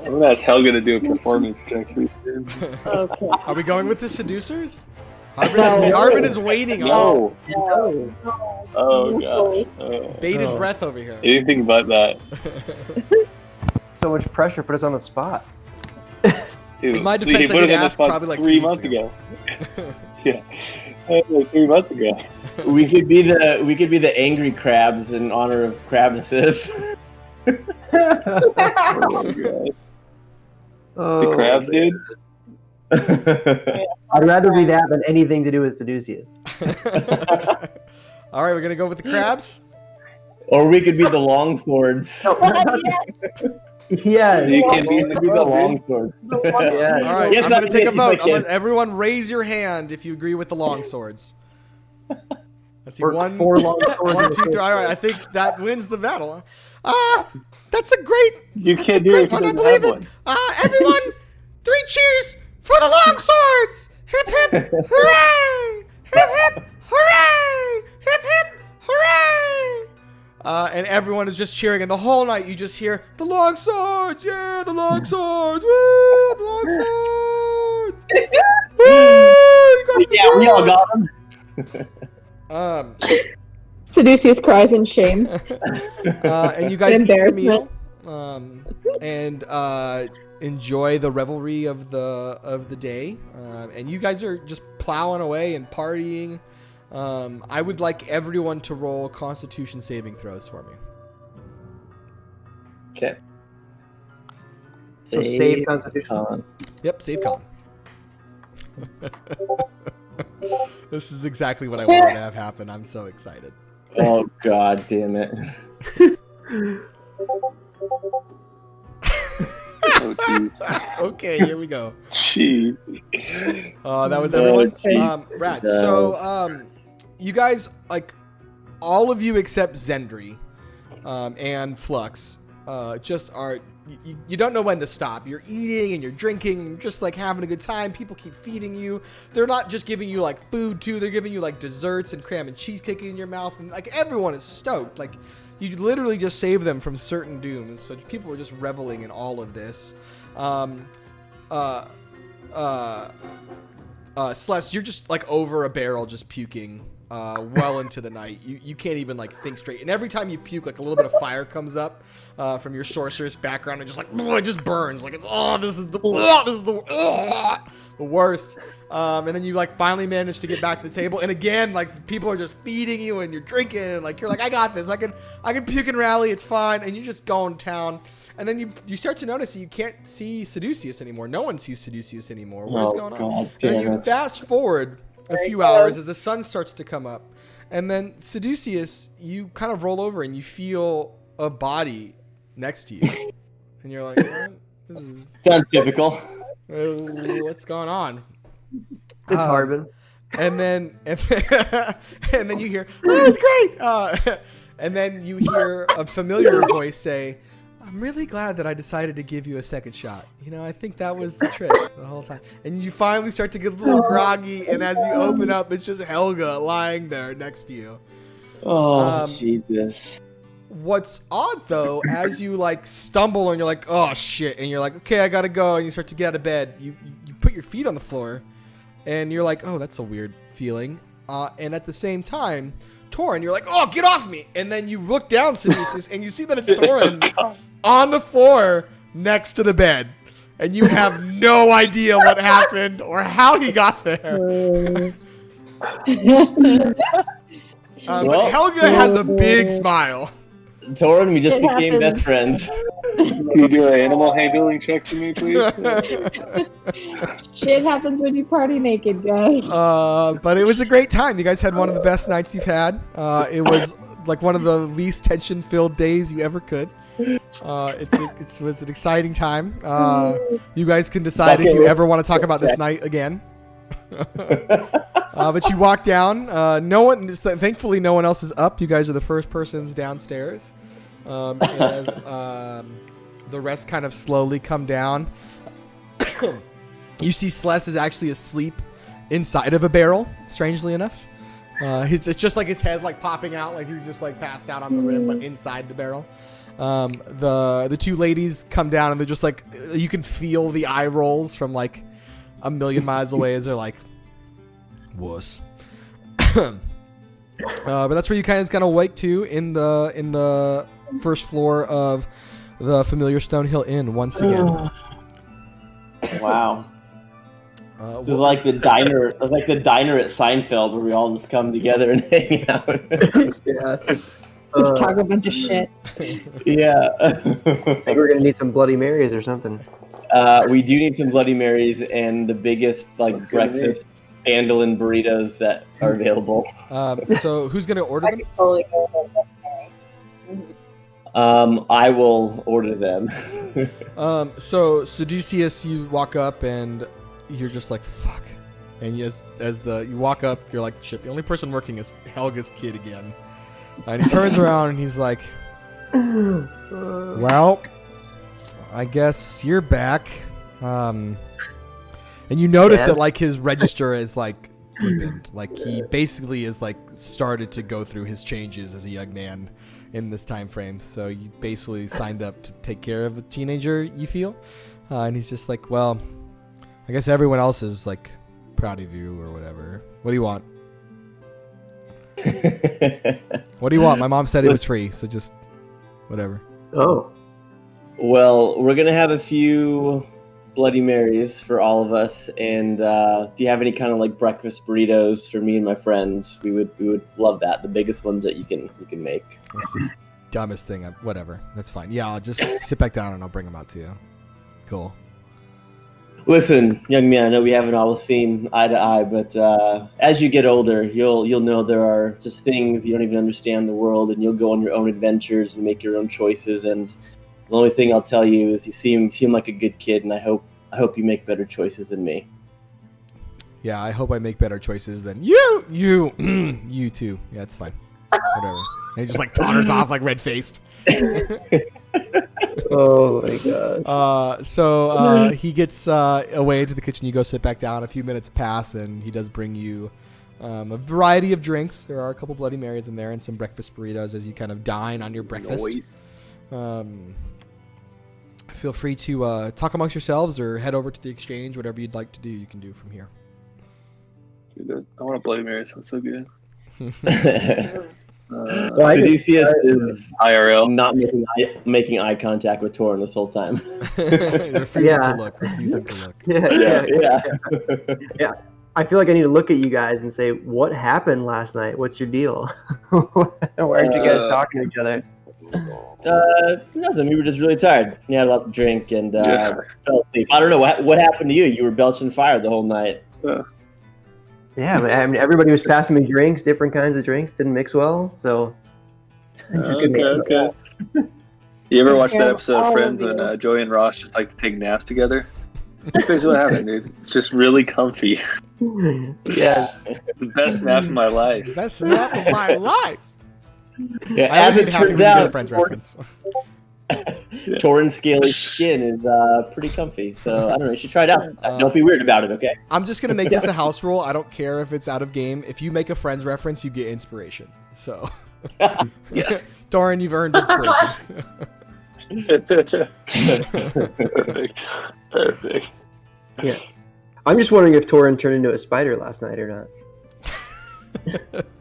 I'm gonna ask Helga to do a performance check. Okay. Are we going with the Seducers? Harbin is waiting on No. Oh God. bated breath over here. Anything but that. So much pressure put us on the spot. Dude, In my he defense, I put did us on the ask spot probably like 3 3 months ago. Yeah, like 3 months ago. We could be the angry crabs in honor of Crabnesses. Oh my God. The crabs, dude. I'd rather be that than anything to do with Seducius. All right, we're gonna go with the crabs. Or we could be the long swords. Yeah, You can be the long swords. yeah. All right, Yes, I'm gonna take a vote. yes. Everyone, raise your hand if you agree with the long swords. Let's see, Or one, 4 long swords. 1, 2, 3. All right, I think that wins the battle. That's a great. You That's can't a do it great if you one. I don't believe have it. Everyone, 3 cheers for the long swords! Hip hip hooray! Hip hip hooray! Hip hip hooray! And everyone is just cheering, and the whole night you just hear the long swords, yeah, the long swords, woo, the long swords. Woo, you got the Yeah, we all got them. Seducius cries in shame. And you guys eat your meal, and enjoy the revelry of the day. And you guys are just plowing away and partying. I would like everyone to roll Constitution saving throws for me. Okay. So save Constitution. Yep, save con. This is exactly what I wanted to have happen. I'm so excited. Oh, God damn it. Oh, jeez. Okay, here we go. Jeez. That was everyone. Rad. So, you guys, like, all of you except Zendri, and Flux, just are. You don't know when to stop. You're eating and you're drinking, and you're just like having a good time. People keep feeding you. They're not just giving you like food too. They're giving you like desserts and cramming cheesecake in your mouth, and like everyone is stoked. Like you literally just saved them from certain doom. And so people were just reveling in all of this. Celeste, you're just like over a barrel, just puking. Well into the night. You can't even like think straight. And every time you puke, like a little bit of fire comes up from your sorceress background and just like it just burns. Like this is the worst. And then you like finally manage to get back to the table. And again, like people are just feeding you and you're drinking and like you're like, I got this. I can puke and rally. It's fine. And you just go in town. And then you start to notice that you can't see Seducius anymore. No one sees Seducius anymore. What is going on? And then you fast forward a few hours as the sun starts to come up, and then Seducius, you kind of roll over and you feel a body next to you, and you're like, what? This sounds typical. What's going on? It's Harbin. And then you hear, oh, it's great. And then you hear a familiar voice say, I'm really glad that I decided to give you a second shot. You know, I think that was the trick the whole time. And you finally start to get a little groggy, and as you open up, it's just Helga lying there next to you. Oh, Jesus. What's odd, though, as you, like, stumble and you're like, oh, shit, and you're like, okay, I gotta go, and you start to get out of bed, you put your feet on the floor, and you're like, oh, that's a weird feeling. And at the same time, Torin, you're like, oh, get off me. And then you look down, Seducius, and you see that it's Torin on the floor next to the bed. And you have no idea what happened or how he got there. But Helga has a big smile. Torin, we just became best friends. Can you do an animal handling check for me, please? Shit happens when you party naked, guys. But it was a great time. You guys had one of the best nights you've had. It was like one of the least tension-filled days you ever could. It was an exciting time. You guys can decide if you ever want to talk about this night again. But you walk down. Thankfully, no one else is up. You guys are the first persons downstairs. As the rest kind of slowly come down. You see Celeste is actually asleep inside of a barrel, strangely enough. It's just like his head like popping out, like he's just like passed out on the rim, but inside the barrel. The two ladies come down and they're just like, you can feel the eye rolls from like a million miles away as they're like, wuss. But that's where you kind of wake to in the first floor of the familiar Stonehill Inn once again. Wow. This is like the diner. It's like the diner at Seinfeld where we all just come together and hang out. Yeah. Let's talk a bunch of shit. Yeah. I think we're gonna need some Bloody Marys or something. We do need some Bloody Marys and the biggest like breakfast Phandalin burritos that are available. So who's gonna order them? I will order them. So Seducius, you walk up and you're just like, fuck. And as you walk up, you're like, shit, the only person working is Helga's kid again. And he turns around and he's like, well, I guess you're back. And you notice Yeah. that like his register is like deepened. Like he basically is like started to go through his changes as a young man in this time frame. So you basically signed up to take care of a teenager, you feel? And he's just like, well, I guess everyone else is like proud of you or whatever. What do you want? What do you want? My mom said it was free, so just whatever. Oh. Well, we're gonna have a few Bloody Marys for all of us, and if you have any kind of like breakfast burritos for me and my friends, we would love that. The biggest ones that you can make. That's the dumbest thing. Whatever. That's fine. Yeah, I'll just sit back down and I'll bring them out to you. Cool. Listen, young man, I know we haven't always seen eye to eye, but as you get older, you'll know there are just things you don't even understand the world, and you'll go on your own adventures and make your own choices. And the only thing I'll tell you is you seem like a good kid, and I hope you make better choices than me. Yeah, I hope I make better choices than you. You too. Yeah, it's fine. Whatever. And he just like totters off like red faced. Oh my god. So he gets away to the kitchen. You go sit back down. A few minutes pass, and he does bring you a variety of drinks. There are a couple Bloody Marys in there and some breakfast burritos as you kind of dine on your breakfast. Feel free to talk amongst yourselves or head over to the exchange. Whatever you'd like to do, you can do from here. Dude, I want a Bloody Mary. Sounds so good. Well, I Caduceus is IRL. not making eye contact with Torin this whole time. Refusing to look. Refusing to look. Yeah. I feel like I need to look at you guys and say, what happened last night? What's your deal? Why aren't you guys talking to each other? Nothing. We were just really tired. We had a lot to drink and fell asleep. I don't know what happened to you. You were belching fire the whole night. Yeah, but I mean, everybody was passing me drinks, different kinds of drinks, didn't mix well, so. Okay. You ever watch that episode of Friends when Joey and Ross just like to take naps together? That's basically what happened, dude. It's just really comfy. Yeah. It's the best nap of my life. Best nap of my life. Yeah, I as it turns out, Friends reference. Torin's scaly skin is pretty comfy, so I don't know. You should try it out. Don't be weird about it, okay? I'm just gonna make this a house rule. I don't care if it's out of game. If you make a Friends reference, you get inspiration. So, Yes. Doran, you've earned inspiration. Perfect. Yeah. I'm just wondering if Torin turned into a spider last night or not.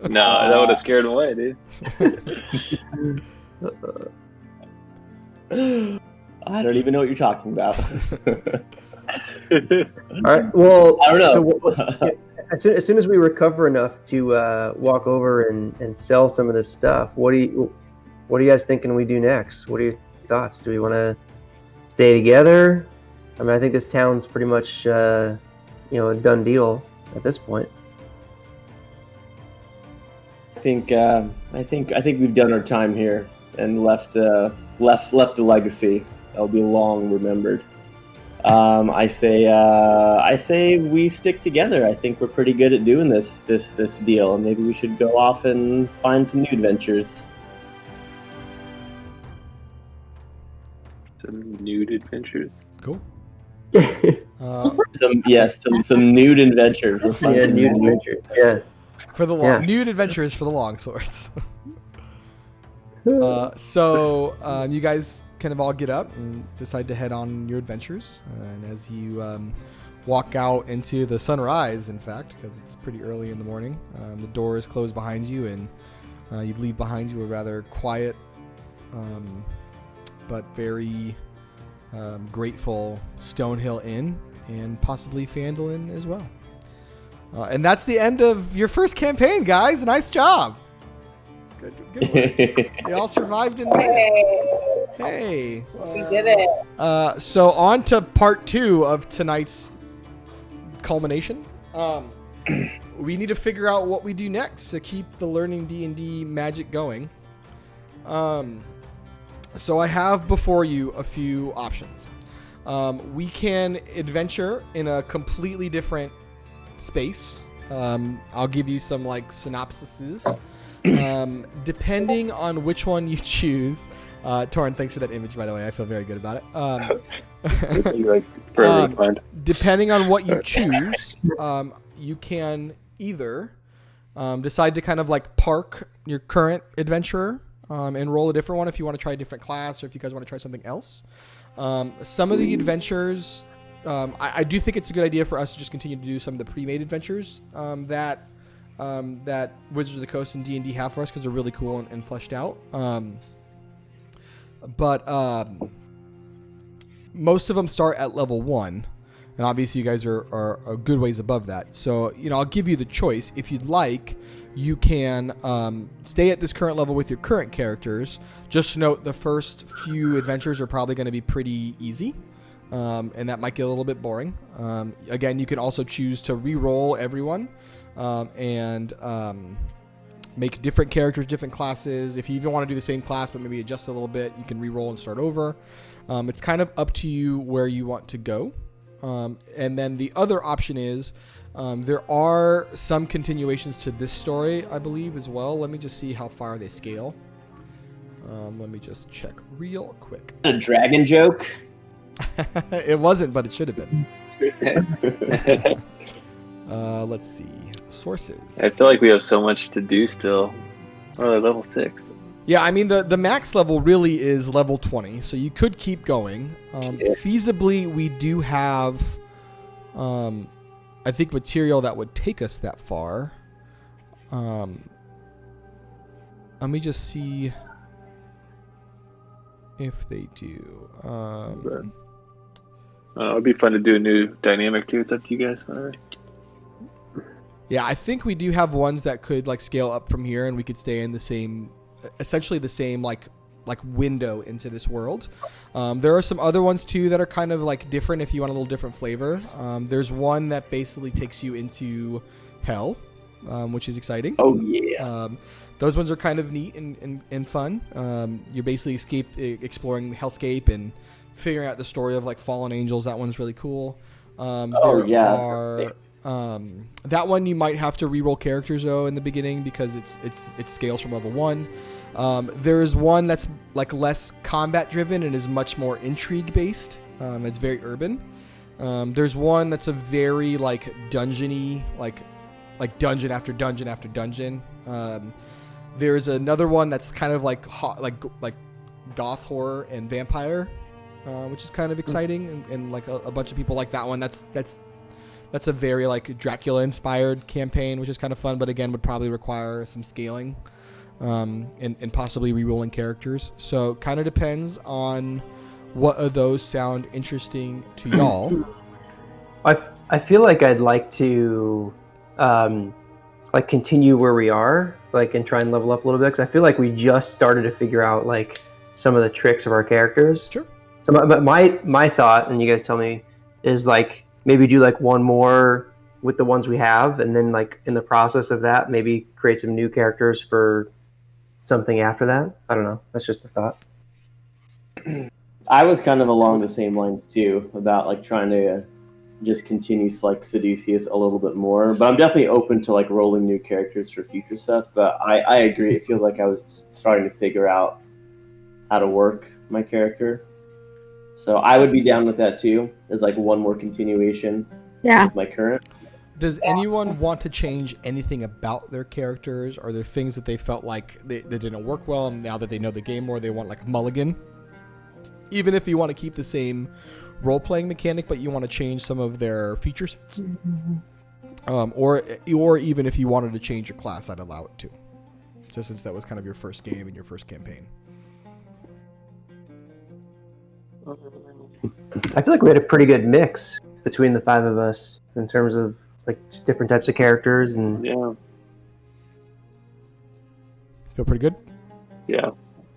No, that would have scared him away, dude. I don't even know what you're talking about. All right. Well, I don't know. So, as soon as we recover enough to walk over and sell some of this stuff, what are you guys thinking we do next? What are your thoughts? Do we want to stay together? I mean, I think this town's pretty much a done deal at this point. I think we've done our time here and left a legacy that will be long remembered. I say we stick together. I think we're pretty good at doing this deal, and maybe we should go off and find some new adventures. Some nude adventures. Cool. Some nude adventures. Let's find some nude adventures. Yes. For the long nude adventures for the long swords. So you guys kind of all get up and decide to head on your adventures. And as you walk out into the sunrise, in fact, because it's pretty early in the morning, the door is closed behind you, and you leave behind you a rather quiet but very grateful Stonehill Inn, and possibly Phandalin as well. And that's the end of your first campaign, guys. Nice job. Good one. You all survived in there. Hey. We did it. So on to part 2 of tonight's culmination. We need to figure out what we do next to keep the learning D&D magic going. So I have before you a few options. We can adventure in a completely different space. I'll give you some synopsises. Depending on which one you choose, Torrin, thanks for that image, by the way. I feel very good about it. You're forever fine. Depending on what you choose, you can either decide to kind of like park your current adventurer and roll a different one if you want to try a different class or if you guys want to try something else. Some of the adventures, I do think it's a good idea for us to just continue to do some of the pre-made adventures that Wizards of the Coast and D&D have for us because they're really cool and fleshed out. But most of them start at level 1, and obviously you guys are a good ways above that. So, I'll give you the choice. If you'd like, you can stay at this current level with your current characters. Just note the first few adventures are probably going to be pretty easy, and that might get a little bit boring. Again, you can also choose to re-roll everyone and make different characters, different classes. If you even want to do the same class but maybe adjust a little bit, you can re-roll and start over. It's kind of up to you where you want to go. And then the other option is there are some continuations to this story, I believe, as well. Let me just see how far they scale. Let me just check real quick. A dragon joke? It wasn't, but it should have been. Let's see. Sources. I feel like we have so much to do still. Oh, level 6. Yeah, I mean, the max level really is level 20, so you could keep going. Feasibly, we do have, I think, material that would take us that far. Let me just see if they do. It'd be fun to do a new dynamic, too. It's up to you guys. Yeah, I think we do have ones that could like scale up from here, and we could stay in the same, essentially the same like window into this world. There are some other ones too that are kind of like different if you want a little different flavor. There's one that basically takes you into hell, which is exciting. Oh yeah. Those ones are kind of neat and fun. You're basically exploring hellscape and figuring out the story of like fallen angels. That one's really cool. That one you might have to reroll characters though in the beginning because it scales from level 1. There is one that's like less combat driven and is much more intrigue based. It's very urban. There's one that's a very like dungeony, like dungeon after dungeon after dungeon. There's another one that's kind of like goth horror and vampire, which is kind of exciting, and like a bunch of people like that one. That's a very like Dracula inspired campaign, which is kind of fun, but again would probably require some scaling and possibly re-rolling characters. So kind of depends on what of those sound interesting to y'all. I feel like I'd like to like continue where we are, like, and try and level up a little bit, because I feel like we just started to figure out like some of the tricks of our characters. Sure. So my thought, and you guys tell me, is like maybe do like one more with the ones we have, and then like in the process of that, maybe create some new characters for something after that. I don't know. That's just a thought. I was kind of along the same lines too, about like trying to just continue like Caduceus a little bit more. But I'm definitely open to like rolling new characters for future stuff. But I agree. It feels like I was starting to figure out how to work my character. So I would be down with that too. As like one more continuation with my current. Does anyone want to change anything about their characters? Are there things that they felt like they didn't work well, and now that they know the game more, they want like a mulligan? Even if you want to keep the same role-playing mechanic, but you want to change some of their feature sets? Or even if you wanted to change your class, I'd allow it too. Just since that was kind of your first game and your first campaign. I feel like we had a pretty good mix between the 5 of us in terms of like just different types of characters, and Feel pretty good? Yeah.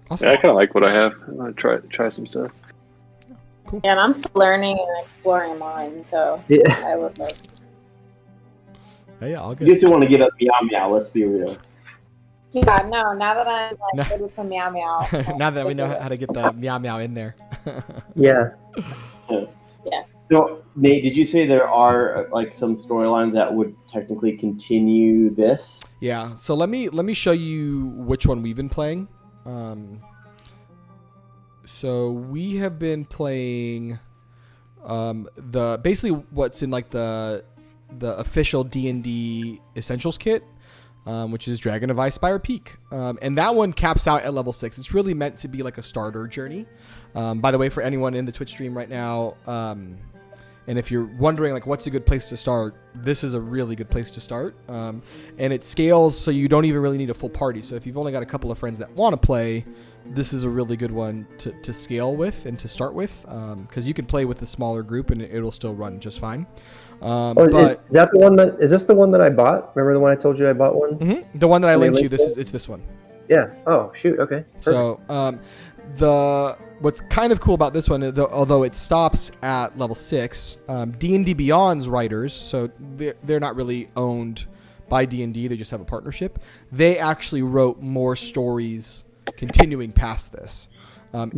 Awesome. Yeah, I kind of like what I have. I want to try some stuff. Cool. Yeah, and I'm still learning and exploring mine, so yeah. I would like. Yeah, all You good. just don't want to give up Meow Meow, let's be real. Yeah, no. Now that I'm like No. good with the meow meow. Now that we know how to get the meow meow in there. Yeah. Yes. So, Nate, did you say there are like some storylines that would technically continue this? Yeah. So let me show you which one we've been playing. So we have been playing the basically what's in like the official D&D Essentials kit, which is Dragon of Icespire Peak, and that one caps out at level 6. It's really meant to be like a starter journey. By the way, for anyone in the Twitch stream right now, and if you're wondering like what's a good place to start, this is a really good place to start. And it scales so you don't even really need a full party. So if you've only got a couple of friends that want to play, this is a really good one to scale with and to start with, because you can play with a smaller group and it'll still run just fine. But is that the one that is this the one that I bought? Remember the one I told you I bought one? Mm-hmm. The one that I linked you. It's this one. Yeah. Oh shoot. Okay. Perfect. So what's kind of cool about this one, although it stops at level 6, D&D Beyond's writers, so they're not really owned by D&D. They just have a partnership. They actually wrote more stories continuing past this,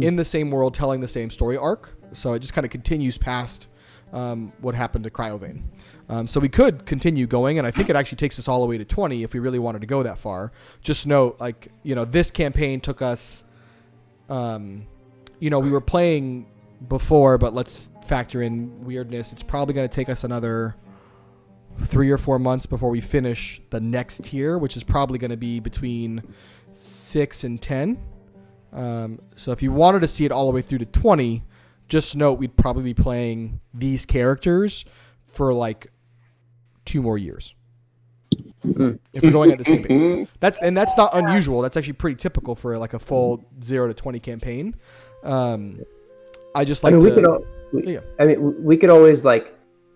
in the same world, telling the same story arc. So it just kind of continues past what happened to Cryovain. So we could continue going, and I think it actually takes us all the way to 20 if we really wanted to go that far. Just note, like, this campaign took us, we were playing before, but let's factor in weirdness. It's probably going to take us another 3 or 4 months before we finish the next tier, which is probably going to be between 6 and 10. So if you wanted to see it all the way through to 20, just note we'd probably be playing these characters for like 2 more years. If we're going at the same pace. That's not unusual. That's actually pretty typical for like a full 0 to 20 campaign. I just like we could always like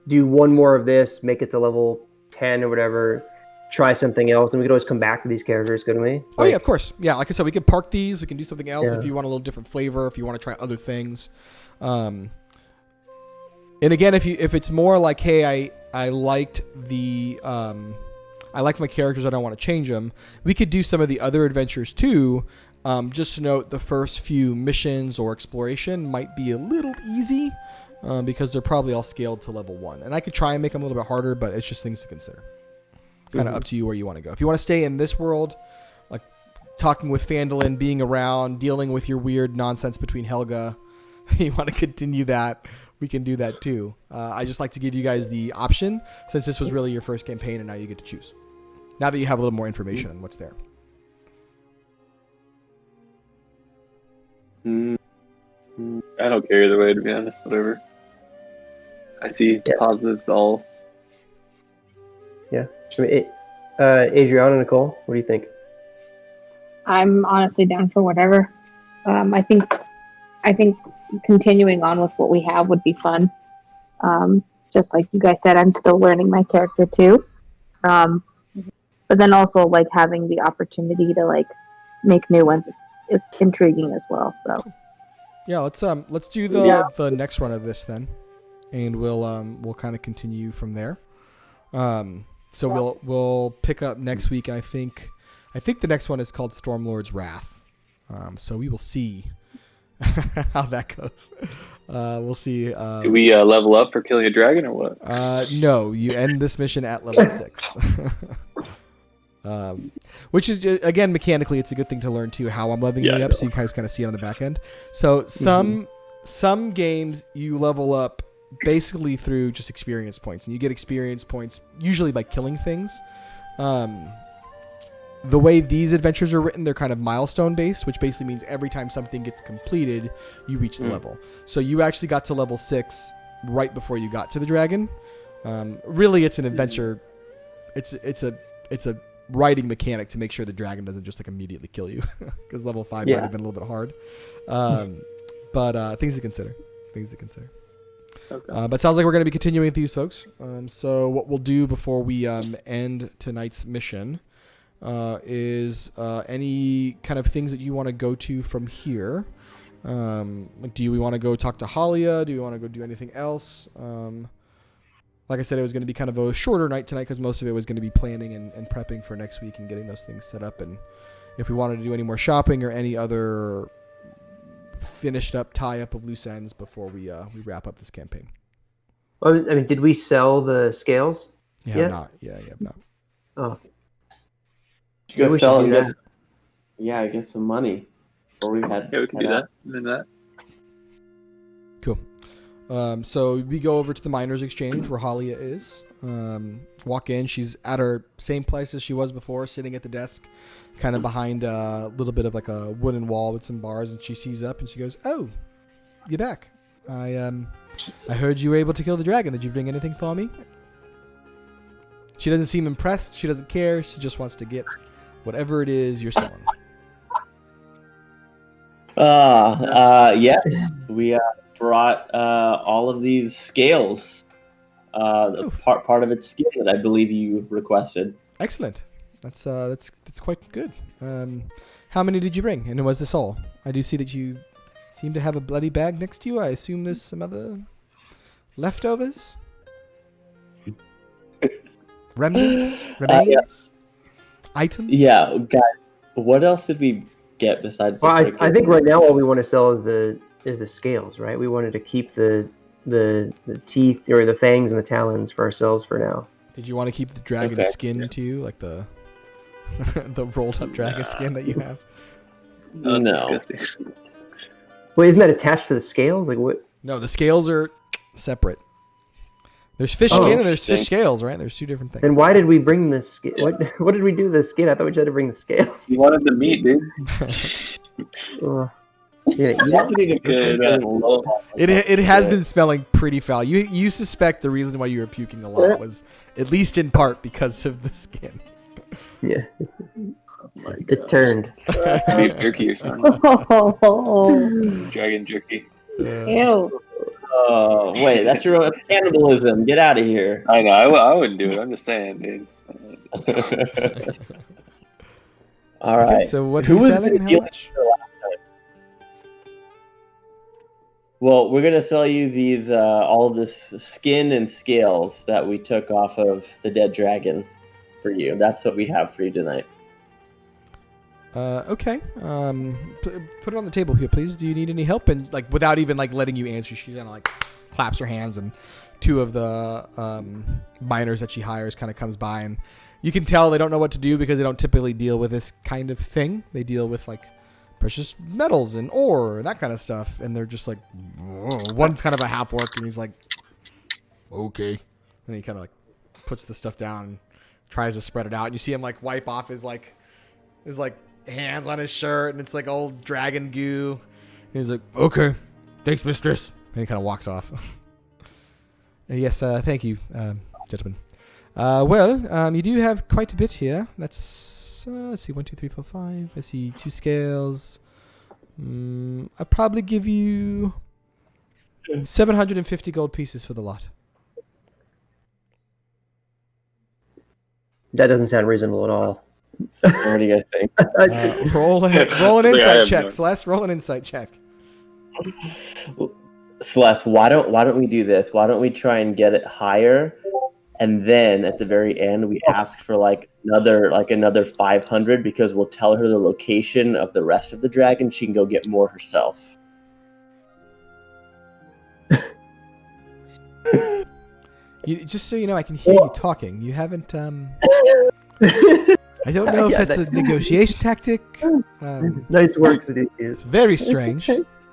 do one more of this, make it to level 10 or whatever, try something else, and we could always come back to these characters, couldn't we? Oh yeah, of course. Yeah, like I said, we could park these. We can do something else if you want a little different flavor. If you want to try other things, and again, if it's more like, hey, I liked the I like my characters, I don't want to change them, we could do some of the other adventures too. Just to note, the first few missions or exploration might be a little easy because they're probably all scaled to level 1, and I could try and make them a little bit harder, but it's just things to consider. Kind of up to you where you want to go. If you want to stay in this world, like talking with Phandalin, being around, dealing with your weird nonsense between Helga, you want to continue that, we can do that too. I just like to give you guys the option, since this was really your first campaign and now you get to choose. Now that you have a little more information on what's there. I don't care either way, to be honest. Whatever. I see positives to all. Yeah. Adriana, Nicole, what do you think? I'm honestly down for whatever. I think continuing on with what we have would be fun. Just like you guys said, I'm still learning my character too. But then also like having the opportunity to like make new ones is intriguing as well. So yeah, let's do the next run of this then, and we'll kind of continue from there. So we'll pick up next week, and I think the next one is called Stormlord's Wrath. So we will see how that goes. We'll see. Do we level up for killing a dragon or what? No, you end this mission at level 6. Which is, again, mechanically, it's a good thing to learn too, how I'm leveling you up, so you guys kind of see it on the back end. So some games you level up basically through just experience points, and you get experience points usually by killing things. The way these adventures are written, they're kind of milestone based, which basically means every time something gets completed, you reach the level. So you actually got to level 6 right before you got to the dragon. Really, it's an adventure. It's a writing mechanic to make sure the dragon doesn't just like immediately kill you, because level 5 might have been a little bit hard. But things to consider. Okay. But sounds like we're going to be continuing with these folks. So what we'll do before we end tonight's mission is any kind of things that you want to go to from here. Do we want to go talk to Halia? Do we want to go do anything else? Like I said, it was going to be kind of a shorter night tonight because most of it was going to be planning and prepping for next week and getting those things set up. And if we wanted to do any more shopping or any other finished up tie up of loose ends before we wrap up this campaign. I mean, did we sell the scales? You Yeah. have not. Yeah, you have not. Oh, Should go we sell should and do get. Yeah, get some money before we head. Yeah, we can head do out. that. And then that. Cool. So we go over to the miners' exchange where Halia is. Walk in. She's at her same place as she was before, sitting at the desk, kind of behind a little bit of like a wooden wall with some bars. And she sees up and she goes, "Oh, you're back. I heard you were able to kill the dragon. Did you bring anything for me?" She doesn't seem impressed. She doesn't care. She just wants to get whatever it is you're selling. Yes, we brought all of these scales. Part of its skin that I believe you requested. Excellent. That's quite good. How many did you bring? And was this all? I do see that you seem to have a bloody bag next to you. I assume there's some other leftovers? Remains? Items? Yeah, guys. What else did we get besides? Well, I think right now all we want to sell is the scales, right? We wanted to keep the teeth or the fangs and the talons for ourselves for now. Did you want to keep the dragon skin too, like the the rolled up dragon skin that you have? Oh, No. disgusting. Wait, isn't that attached to the scales? Like what? No, the scales are separate. There's fish skin and there's fish scales, right? There's two different things. Then why did we bring the skin? What did we do to the skin? I thought we just had to bring the scale. You wanted the meat, dude. Yeah, You also need to Good, It has been smelling pretty foul. You suspect the reason why you were puking a lot was at least in part because of the skin. yeah. It turned. Beef jerky or something. Dragon jerky. Ew. Oh, wait, that's your own cannibalism. Get out of here. I know. I wouldn't do it. I'm just saying, dude. All right. Okay, so what are Who you was selling and gonna how deal much? with it last time? Well, we're gonna sell you these all of this skin and scales that we took off of the dead dragon for you. That's what we have for you tonight. Okay. Put it on the table here, please. Do you need any help? And like, without even like letting you answer, she kind of like claps her hands, and two of the miners that she hires kind of comes by, and you can tell they don't know what to do because they don't typically deal with this kind of thing. They deal with like precious metals and ore and that kind of stuff, and they're just like, whoa. One's kind of a half orc, and he's like, okay, and he kind of like puts the stuff down and tries to spread it out, and you see him like wipe off his hands on his shirt, and it's like old dragon goo. And he's like, okay, thanks, mistress. And he kind of walks off. Yes, thank you, gentlemen. Well, you do have quite a bit here. Let's see, 1, 2, 3, 4, 5. I see 2 scales. I'll probably give you 750 gold pieces for the lot. That doesn't sound reasonable at all. What do you guys think? Roll an insight check, Celeste. Roll an insight check. Celeste, why don't we do this? Why don't we try and get it higher, and then at the very end we ask for another 500 because we'll tell her the location of the rest of the dragon. She can go get more herself. Just so you know, I can hear you talking. You haven't. I don't know if that's a negotiation tactic. Nice work, Zeus. It's very strange,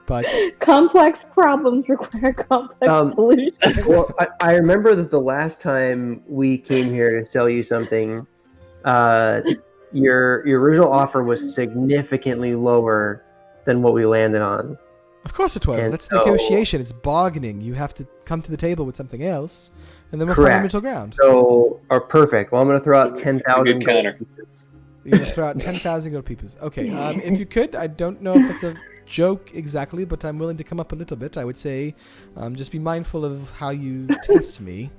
but Complex problems require complex solutions. Well, I remember that the last time we came here to sell you something, your original offer was significantly lower than what we landed on. of course it was. And That's so- negotiation. It's bargaining. You have to come to the table with something else, and then we'll Correct. find a middle ground. So, perfect. Well, I'm going to throw out Good 10,000 counter. pieces. You're gonna throw out 10,000 gold pieces. Okay. If you could, I don't know if it's a joke exactly, but I'm willing to come up a little bit. I would say, just be mindful of how you test me.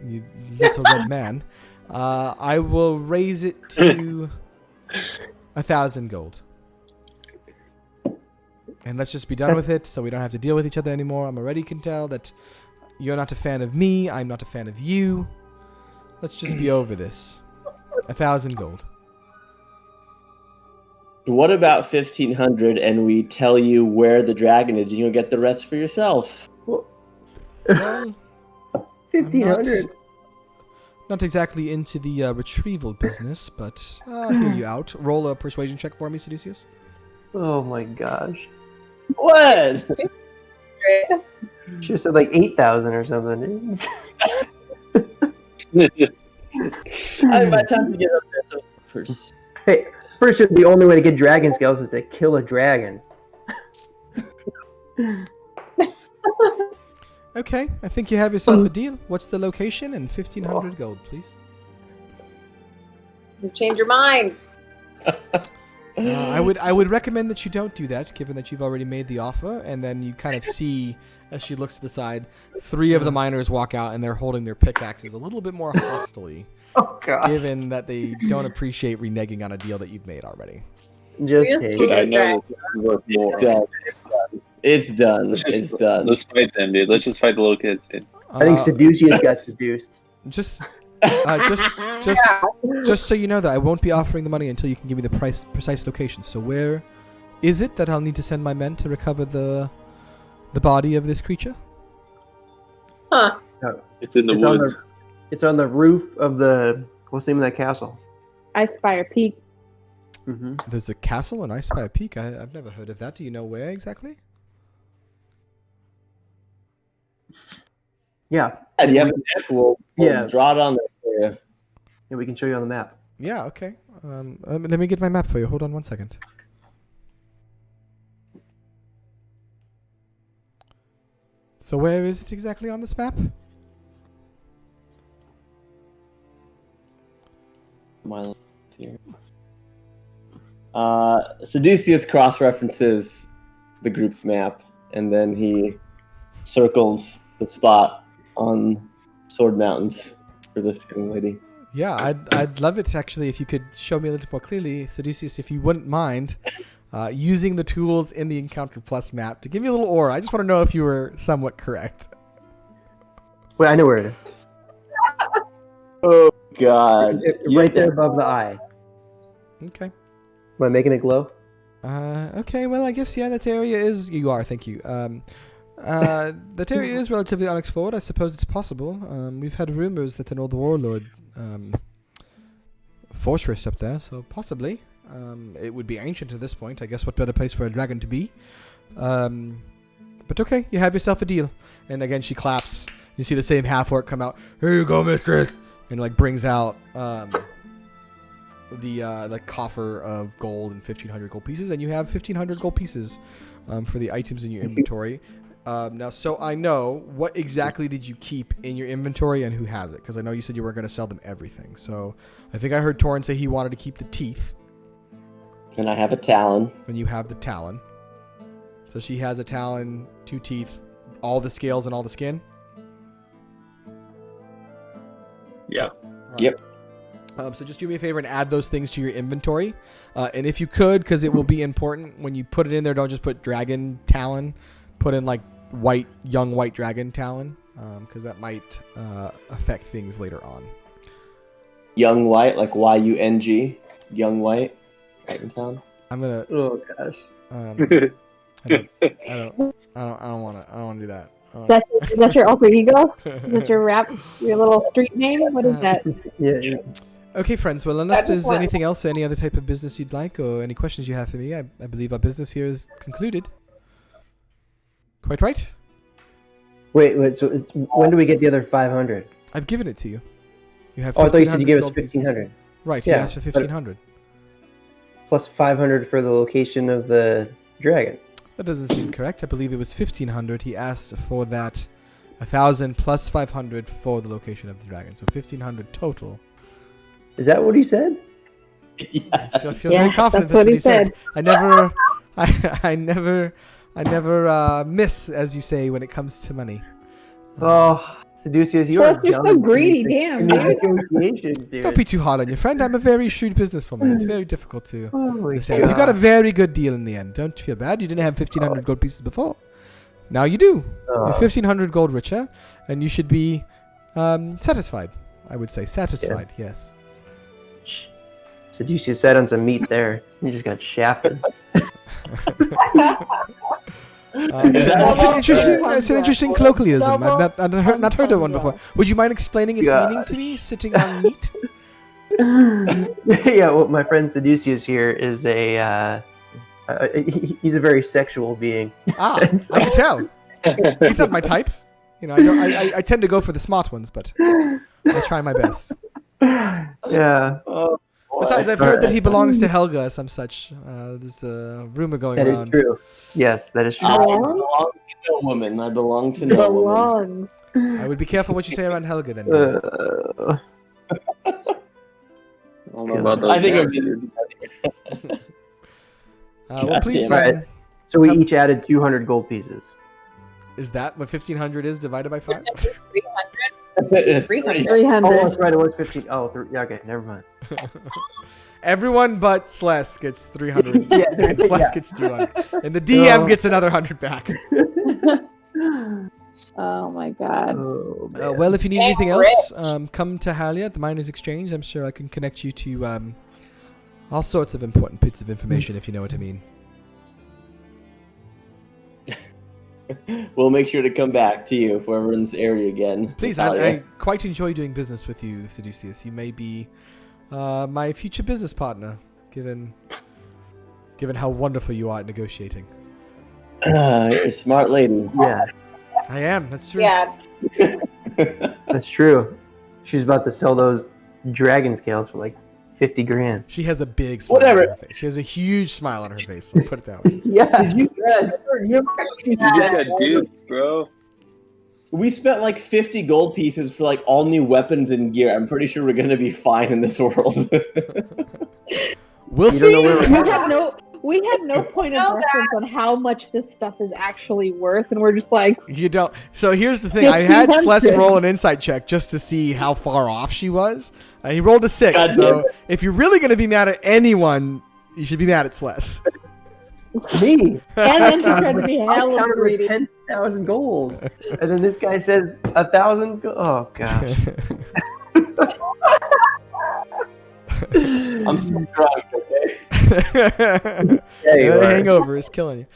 You little red man. I will raise it to 1,000 gold. And let's just be done with it so we don't have to deal with each other anymore. I'm already can tell that you're not a fan of me. I'm not a fan of you. Let's just be over this. 1,000 gold. What about 1,500 and we tell you where the dragon is and you'll get the rest for yourself? Well, 1,500. Not exactly into the retrieval business, but I'll hear you out. Roll a persuasion check for me, Seducius. Oh my gosh. What? Should have said like 8,000 or something. I have my time to get up there. So first. Hey, pretty sure the only way to get dragon scales is to kill a dragon. Okay, I think you have yourself a deal. What's the location? And 1,500 gold, please. You change your mind. I would recommend that you don't do that, given that you've already made the offer, and then you kind of see, as she looks to the side, 3 of the miners walk out, and they're holding their pickaxes a little bit more hostily, Oh god. given that they don't appreciate reneging on a deal that you've made already. Just Yes. take Dude, I it. know this is worth more. It's done. Let's It's just done. let's fight them, dude. Let's just fight the little kids, dude. I think Seducius got seduced. Just so you know that I won't be offering the money until you can give me the precise location. So where is it that I'll need to send my men to recover the body of this creature? Huh. It's in the It's on woods. It's on the roof of the... What's the name of that castle? Icespire Peak. Mm-hmm. There's a castle in Icespire Peak. I've never heard of that. Do you know where exactly? Yeah. Do you have a map? We'll Yeah. draw it on there for you. Yeah, we can show you on the map. Yeah, okay. Let me get my map for you. Hold on one second. So where is it exactly on this map? My here. Seducius cross-references the group's map, and then he circles the spot on Sword Mountains for this young lady. Yeah, I'd love it actually if you could show me a little more clearly, Seducius, if you wouldn't mind using the tools in the Encounter Plus map to give me a little aura. I just want to know if you were somewhat correct. Wait, I know where it is. Oh God! Right there above the eye. Okay. Am I making it glow? Okay, well, I guess, yeah, that area is... You are, thank you. That area is relatively unexplored. I suppose it's possible. We've had rumors that an old warlord fortress up there, so possibly. It would be ancient at this point. I guess what better place for a dragon to be. But okay, you have yourself a deal. And again, she claps. You see the same half-orc come out. Here you go, mistress! And, like, brings out... the coffer of gold and 1,500 gold pieces, and you have 1,500 gold pieces for the items in your inventory. Now, so I know, what exactly did you keep in your inventory and who has it? Because I know you said you weren't going to sell them everything. So I think I heard Torin say he wanted to keep the teeth. And I have a talon. And you have the talon. So she has a talon, 2 teeth, all the scales and all the skin? Yeah. Yep. So just do me a favor and add those things to your inventory. And if you could, because it will be important, when you put it in there, don't just put dragon talon. Put in, like, young white dragon talon, because that might affect things later on. Young White, like Y-U-N-G. Young White. Dragon Town. I'm gonna. Oh gosh. I don't want to do that. That's your alter ego? That's your rap, your little street name? What is that? Yeah. Okay, friends. Well, unless I just there's want- anything else, any other type of business you'd like, or any questions you have for me, I believe our business here is concluded. Quite right? Wait. So when do we get the other 500? I've given it to you. You have. Oh, I thought you said you gave us gold pieces. 1,500 Right. Yeah, He asked for but- 1,500. plus 500 for the location of the dragon. That doesn't seem correct. I believe it was 1,500. He asked for that 1,000 plus 500 for the location of the dragon. So 1,500 total. Is that what he said? I feel Yeah, very confident that's what he said. I never miss, as you say, when it comes to money. Oh, Seducius, you Celeste, are you're so dumb greedy, in damn, these dude. negotiations, dude. Don't be too hard on your friend. I'm a very shrewd businesswoman. It's very difficult to Oh my understand. You got a God. very good deal in the end. Don't feel bad. You didn't have 1,500 gold pieces before. Now you do. You're 1,500 gold richer, and you should be satisfied. I would say satisfied. Yes. Seducius sat on some meat there. You just got shafted. It's an interesting colloquialism. I've not heard of one before. Would you mind explaining its meaning to me? Sitting on meat. Yeah, well, my friend Seducius here is he's a very sexual being. Ah, I can tell. He's not my type. You know, I tend to go for the smart ones, but I try my best. Yeah. Besides, I've heard that he belongs to Helga, some such. There's a rumor going around. That is true. Yes, that is true. I belong to no woman. I belong to no woman. I would be careful what you say around Helga, then. I don't know about those. I think I'm guys. Well, please. Right. So we each added 200 gold pieces. Is that what 1,500 is divided by 5? 300. 300. 300. Oh, that's right. It was 15. Oh, yeah, okay. Never mind. Everyone but Sless gets 300. Yeah, And Sless gets 200. And the DM gets another 100 back. Oh my god. Oh, Well, if you need anything else, come to Halia at the Miners Exchange. I'm sure I can connect you to all sorts of important bits of information, if you know what I mean. We'll make sure to come back to you if we're ever in this area again. Please, I quite enjoy doing business with you, Seducius. You may be my future business partner, given how wonderful you are at negotiating. You're a smart lady. Yeah, I am. That's true. Yeah. that's true. She's about to sell those dragon scales for like 50 grand. She has a big smile on her face. She has a huge smile on her face. I'll put it that way. Yeah. Yeah, dude, bro. We spent like 50 gold pieces for like all new weapons and gear. I'm pretty sure we're gonna be fine in this world. We'll You see. don't know We had no point of reference on how much this stuff is actually worth, and we're just like, You don't. So here's the thing. I had 1,500. Sless roll an insight check just to see how far off she was. He rolled a 6. God So damn if you're really going to be mad at anyone, you should be mad at Sless. Me. and then she tried to be I hella counted greedy. with 10,000 gold. And then this guy says 1,000 gold. Oh, God. I'm still crying, okay? Yeah, you The are. hangover is killing you.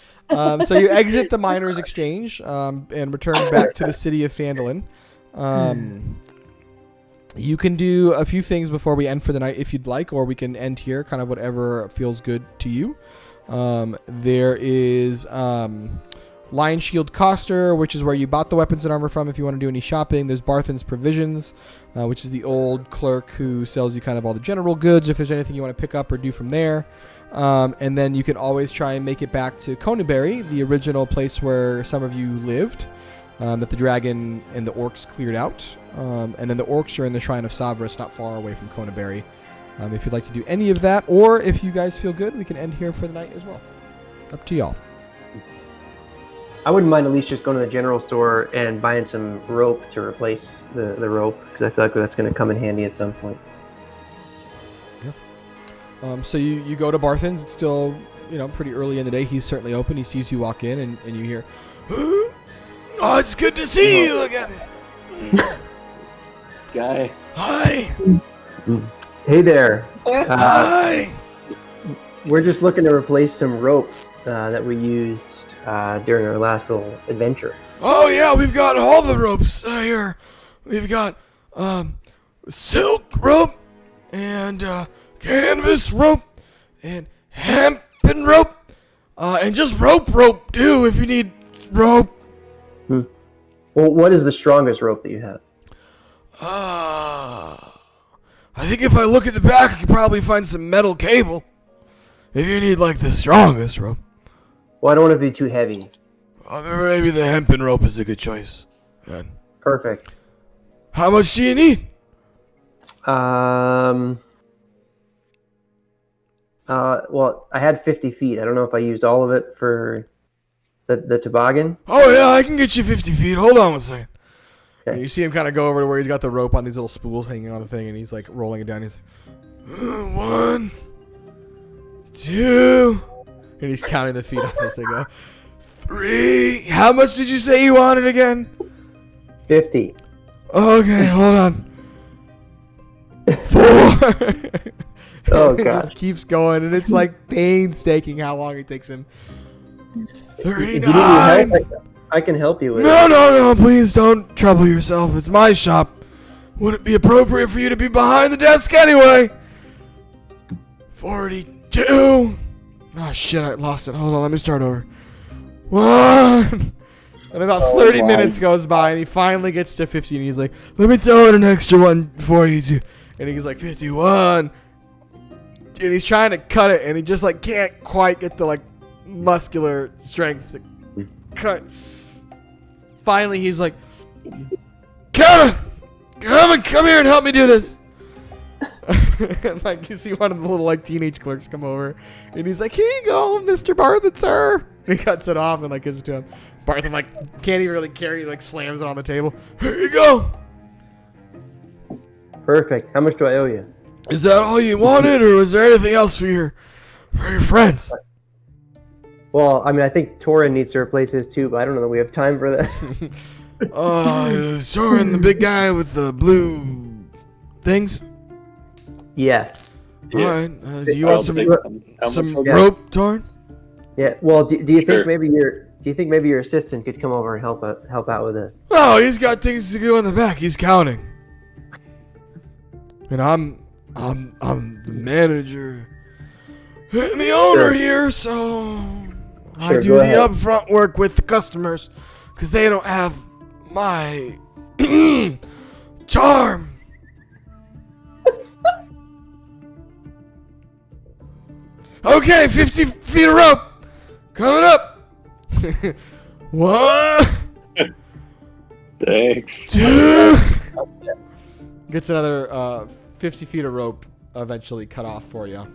So you exit the Miners Exchange and return back to the city of Phandalin. You can do a few things before we end for the night if you'd like, or we can end here, kind of whatever feels good to you. There is Lion Shield Coster, which is where you bought the weapons and armor from if you want to do any shopping. There's Barthen's Provisions, which is the old clerk who sells you kind of all the general goods if there's anything you want to pick up or do from there. And then you can always try and make it back to Conaberry, the original place where some of you lived, that the dragon and the orcs cleared out. And then the orcs are in the Shrine of Savras, not far away from Conaberry. If you'd like to do any of that, or if you guys feel good, we can end here for the night as well. Up to y'all. I wouldn't mind at least just going to the general store and buying some rope to replace the rope, because I feel like that's going to come in handy at some point. So you go to Barthen's. It's still, pretty early in the day. He's certainly open. He sees you walk in, and you hear, "Oh, it's good to see you again." Guy. Hi. Hey there. Hi. We're just looking to replace some rope that we used during our last little adventure. Oh yeah, we've got all the ropes here. We've got silk rope and canvas rope and hempen rope and just rope too if you need rope. Well, what is the strongest rope that you have? I think if I look at the back, I could probably find some metal cable. If you need like the strongest rope. Well, I don't want it to be too heavy. Maybe the hempen rope is a good choice. Then. Perfect. How much do you need? Well, I had 50 feet. I don't know if I used all of it for the toboggan. Oh yeah, I can get you 50 feet. Hold on one second. Okay. And you see him kind of go over to where he's got the rope on these little spools hanging on the thing, and he's like rolling it down. He's like, 1, 2, and he's counting the feet up as they go. 3. How much did you say you wanted again? 50. Okay, hold on. 4. Oh, It God. just keeps going, and it's like painstaking how long it takes him. If you need any help, 39. I can help you with No, please don't trouble yourself. It's my shop. Wouldn't it be appropriate for you to be behind the desk anyway? 42. Oh shit, I lost it. Hold on, let me start over. 1. And about 30 minutes goes by, and he finally gets to 50, and he's like, let me throw in an extra one for you too. And he's like, 51. And he's trying to cut it, and he just like can't quite get the like muscular strength to cut. Finally, he's like, Kevin, come here and help me do this. And like you see one of the little like teenage clerks come over, and he's like, here you go, Mr. Barthen, sir. And he cuts it off and like gives it to him. Barthen like can't even really carry it, like slams it on the table. Here you go. Perfect. How much do I owe you? Is that all you wanted, or was there anything else for your friends? Well, I mean, I think Torin needs to replace his too, but I don't know that we have time for that. Soren, the big guy with the blue things? Yes. Yeah. Alright, do you want some Yeah. rope, Torin? Yeah. Well, do you Sure. think maybe your assistant could come over and help out with this? Oh, he's got things to do in the back. He's counting. And I'm the manager and the owner Sure. here, so I Sure, do go the ahead. upfront work with the customers because they don't have my charm. Okay, 50 feet of rope coming up. 1, Thanks. 2. Gets another 50 feet of rope eventually cut off for you.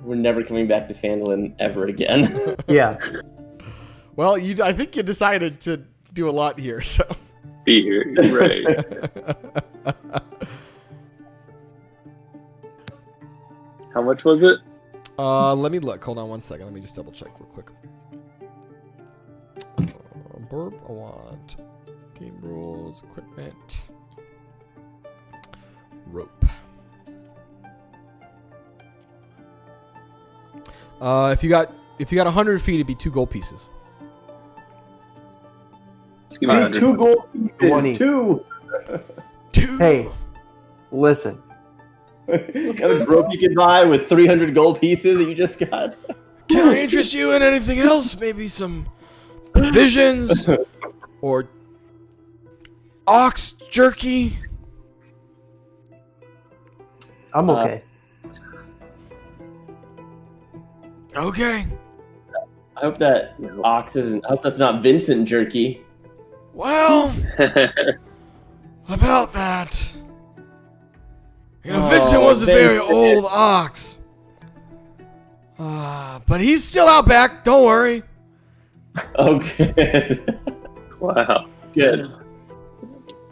We're never coming back to Phandalin ever again. Yeah. Well, I think you decided to do a lot here, so. Be here. Right. How much was it? Let me look. Hold on one second. Let me just double check real quick. Burp. I want game rules, equipment, rope. If you got 100 feet, it'd be 2 gold pieces. Just give me 100. 2 gold pieces. 20. 2. 2. Hey, listen. How much rope you can buy with 300 gold pieces that you just got? Can I interest you in anything else? Maybe some provisions or ox jerky? I'm okay. Okay. I hope that ox isn't. I hope that's not Vincent jerky. Well, about that. You know, Oh, Vincent was a very Vincent. old ox. But he's still out back. Don't worry. Okay. Wow. Good.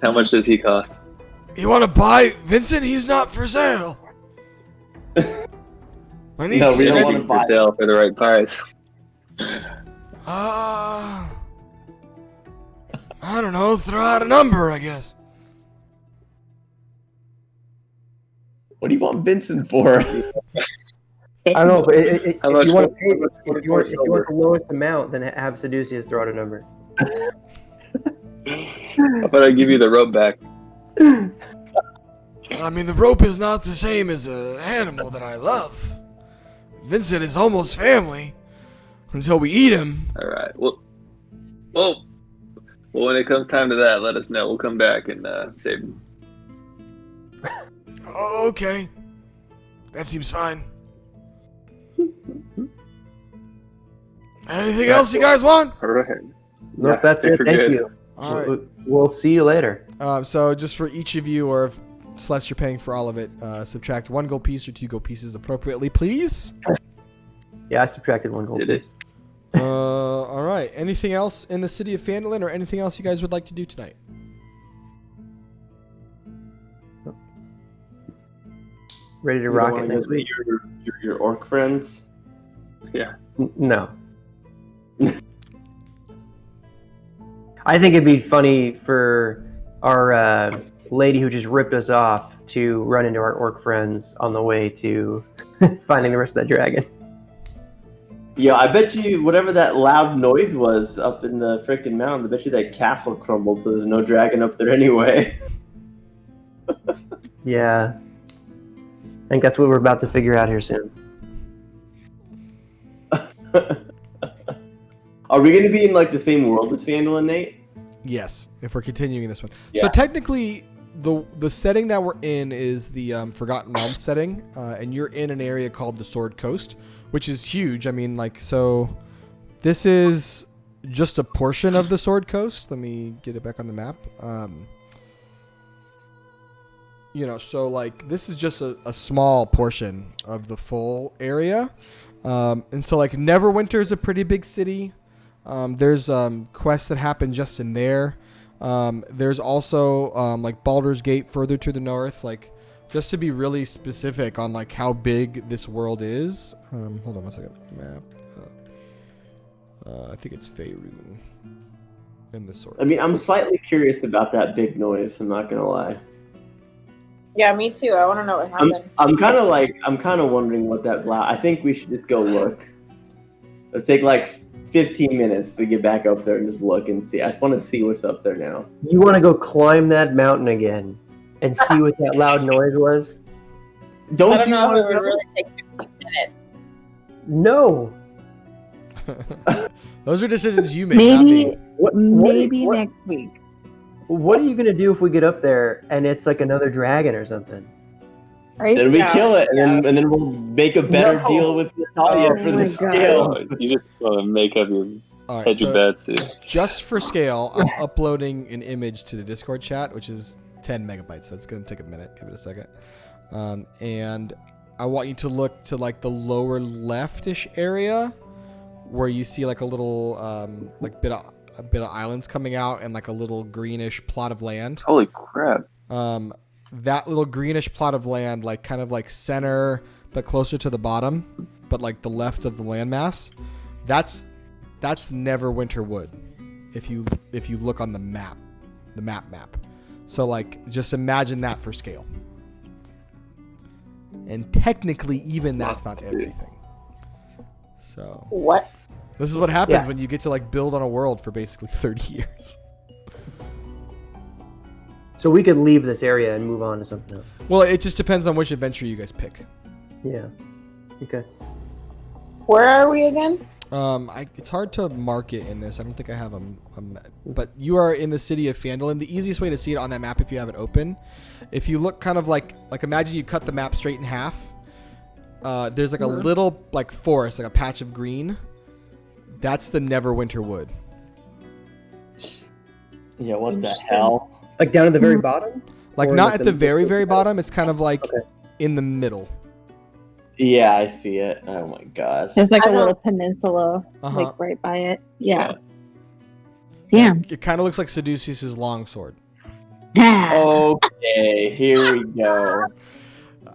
How much does he cost? You want to buy Vincent? He's not for sale. I need No, we don't Maybe want to for buy. sale for the right price. I don't know. Throw out a number, I guess. What do you want Vincent for? I don't know, but if How much you want to for- pay, how much if you for want silver? the lowest amount, then have Seducius throw out a number. How about I give you the rope back? I mean, the rope is not the same as an animal that I love. Vincent is almost family until we eat him. All right. Well, when it comes time to that, let us know. We'll come back and save him. Oh, okay. That seems fine. Anything else you guys want? All right. Nope, Yeah, that's think it. we're Thank good. you. All right. We'll see you later. So just for each of you, or if Celeste, you're paying for all of it, subtract 1 gold piece or 2 gold pieces appropriately, please. Yeah, I subtracted 1 gold It is. piece. All right. Anything else in the city of Phandalin, or anything else you guys would like to do tonight? Ready to You rock don't it wanna next go week? see your orc friends. Yeah. No. I think it'd be funny for our lady who just ripped us off to run into our orc friends on the way to finding the rest of that dragon. Yeah, I bet you whatever that loud noise was up in the freaking mountains, I bet you that castle crumbled, so there's no dragon up there anyway. Yeah. I think that's what we're about to figure out here soon. Are we going to be in like the same world as Phandalin, Nate? Yes, if we're continuing this one. Yeah. So technically, the setting that we're in is the Forgotten Realms setting, and you're in an area called the Sword Coast, which is huge. I mean, like, so this is just a portion of the Sword Coast. Let me get it back on the map. You know, so like this is just a small portion of the full area. And so like Neverwinter is a pretty big city. There's quests that happen just in there. There's also like Baldur's Gate further to the north. Like, just to be really specific on like how big this world is. Hold on one second. Map. I think it's Faerun in the sword. I mean, I'm slightly curious about that big noise. I'm not gonna lie. Yeah, me too. I want to know what happened. I'm kind of wondering what that I think we should just go look. Let's take like 15 minutes to get back up there and just look and see. I just want to see what's up there now. You want to go climb that mountain again and see what that loud noise was? I don't know if it would really take 15 minutes. No. Those are decisions you make, not me. Maybe next week. What are you gonna do if we get up there and it's like another dragon or something? Right? Then we kill it, and then we'll make a better deal with Natalia for the scale. You just want to make up your hedge your bets. Dude. Just for scale, I'm uploading an image to the Discord chat, which is 10 megabytes, so it's going to take a minute. Give it a second. And I want you to look to like the lower leftish area where you see like a little like bit of islands coming out and like a little greenish plot of land. Holy crap. That little greenish plot of land, like kind of like center, but closer to the bottom, but like the left of the landmass, that's Neverwinter Wood. If you look on the map. So like, just imagine that for scale. And technically, even that's not everything. So what? This is what happens when you get to like build on a world for basically 30 years. So we could leave this area and move on to something else. Well, it just depends on which adventure you guys pick. Yeah. Okay. Where are we again? It's hard to mark it in this. I don't think I have a but you are in the city of Phandalin. The easiest way to see it on that map, if you have it open, if you look kind of like imagine you cut the map straight in half. There's like a little like forest, like a patch of green. That's the Neverwinter Wood. Yeah, what the hell? Like down at the very bottom? Like, not at the very, very bottom. It's kind of like in the middle. Yeah, I see it. Oh my god. There's like a little peninsula like right by it. Yeah. Damn. It kind of looks like Seducius' longsword. Okay, here we go.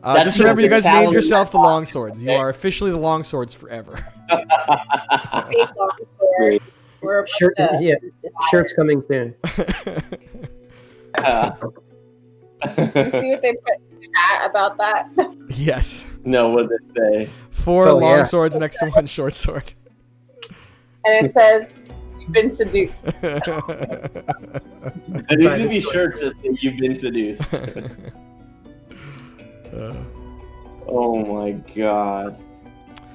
Just remember, you guys named yourself the Longswords. You are officially the Longswords forever. Shirt's coming soon. You see what they put in the chat about that? Yes. No, what did they say? 4 long swords next to 1 short sword. And it says, "You've been seduced." There needs to be shirts that say "You've been seduced." Oh my god.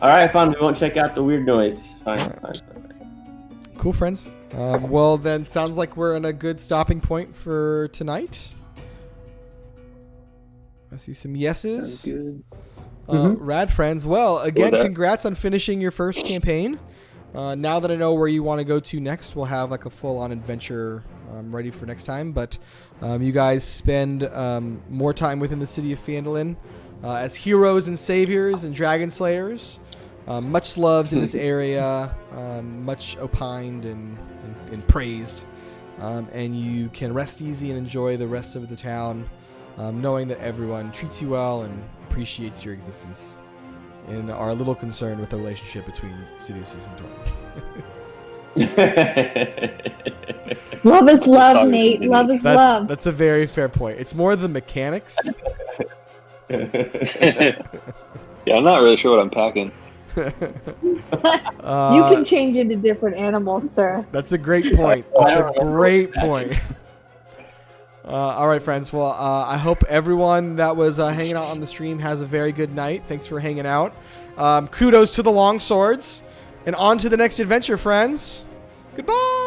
Alright, fine. We won't check out the weird noise. Fine. Cool, friends. Well, then, sounds like we're in a good stopping point for tonight. I see some yeses. Good. Rad, friends. Well, again, congrats on finishing your first campaign. Now that I know where you want to go to next, we'll have like a full-on adventure ready for next time. But you guys spend more time within the city of Phandalin as heroes and saviors and dragon slayers. Much loved in this area, much opined and praised. And you can rest easy and enjoy the rest of the town, knowing that everyone treats you well and appreciates your existence, and are a little concerned with the relationship between Seducius and Torg. Love is love, Nate. Love is love. That's a very fair point. It's more the mechanics. Yeah, I'm not really sure what I'm packing. You can change into different animals, sir. That's a great point. That's a great point. All right, friends. Well, I hope everyone that was hanging out on the stream has a very good night. Thanks for hanging out. Kudos to the longswords. And on to the next adventure, friends. Goodbye.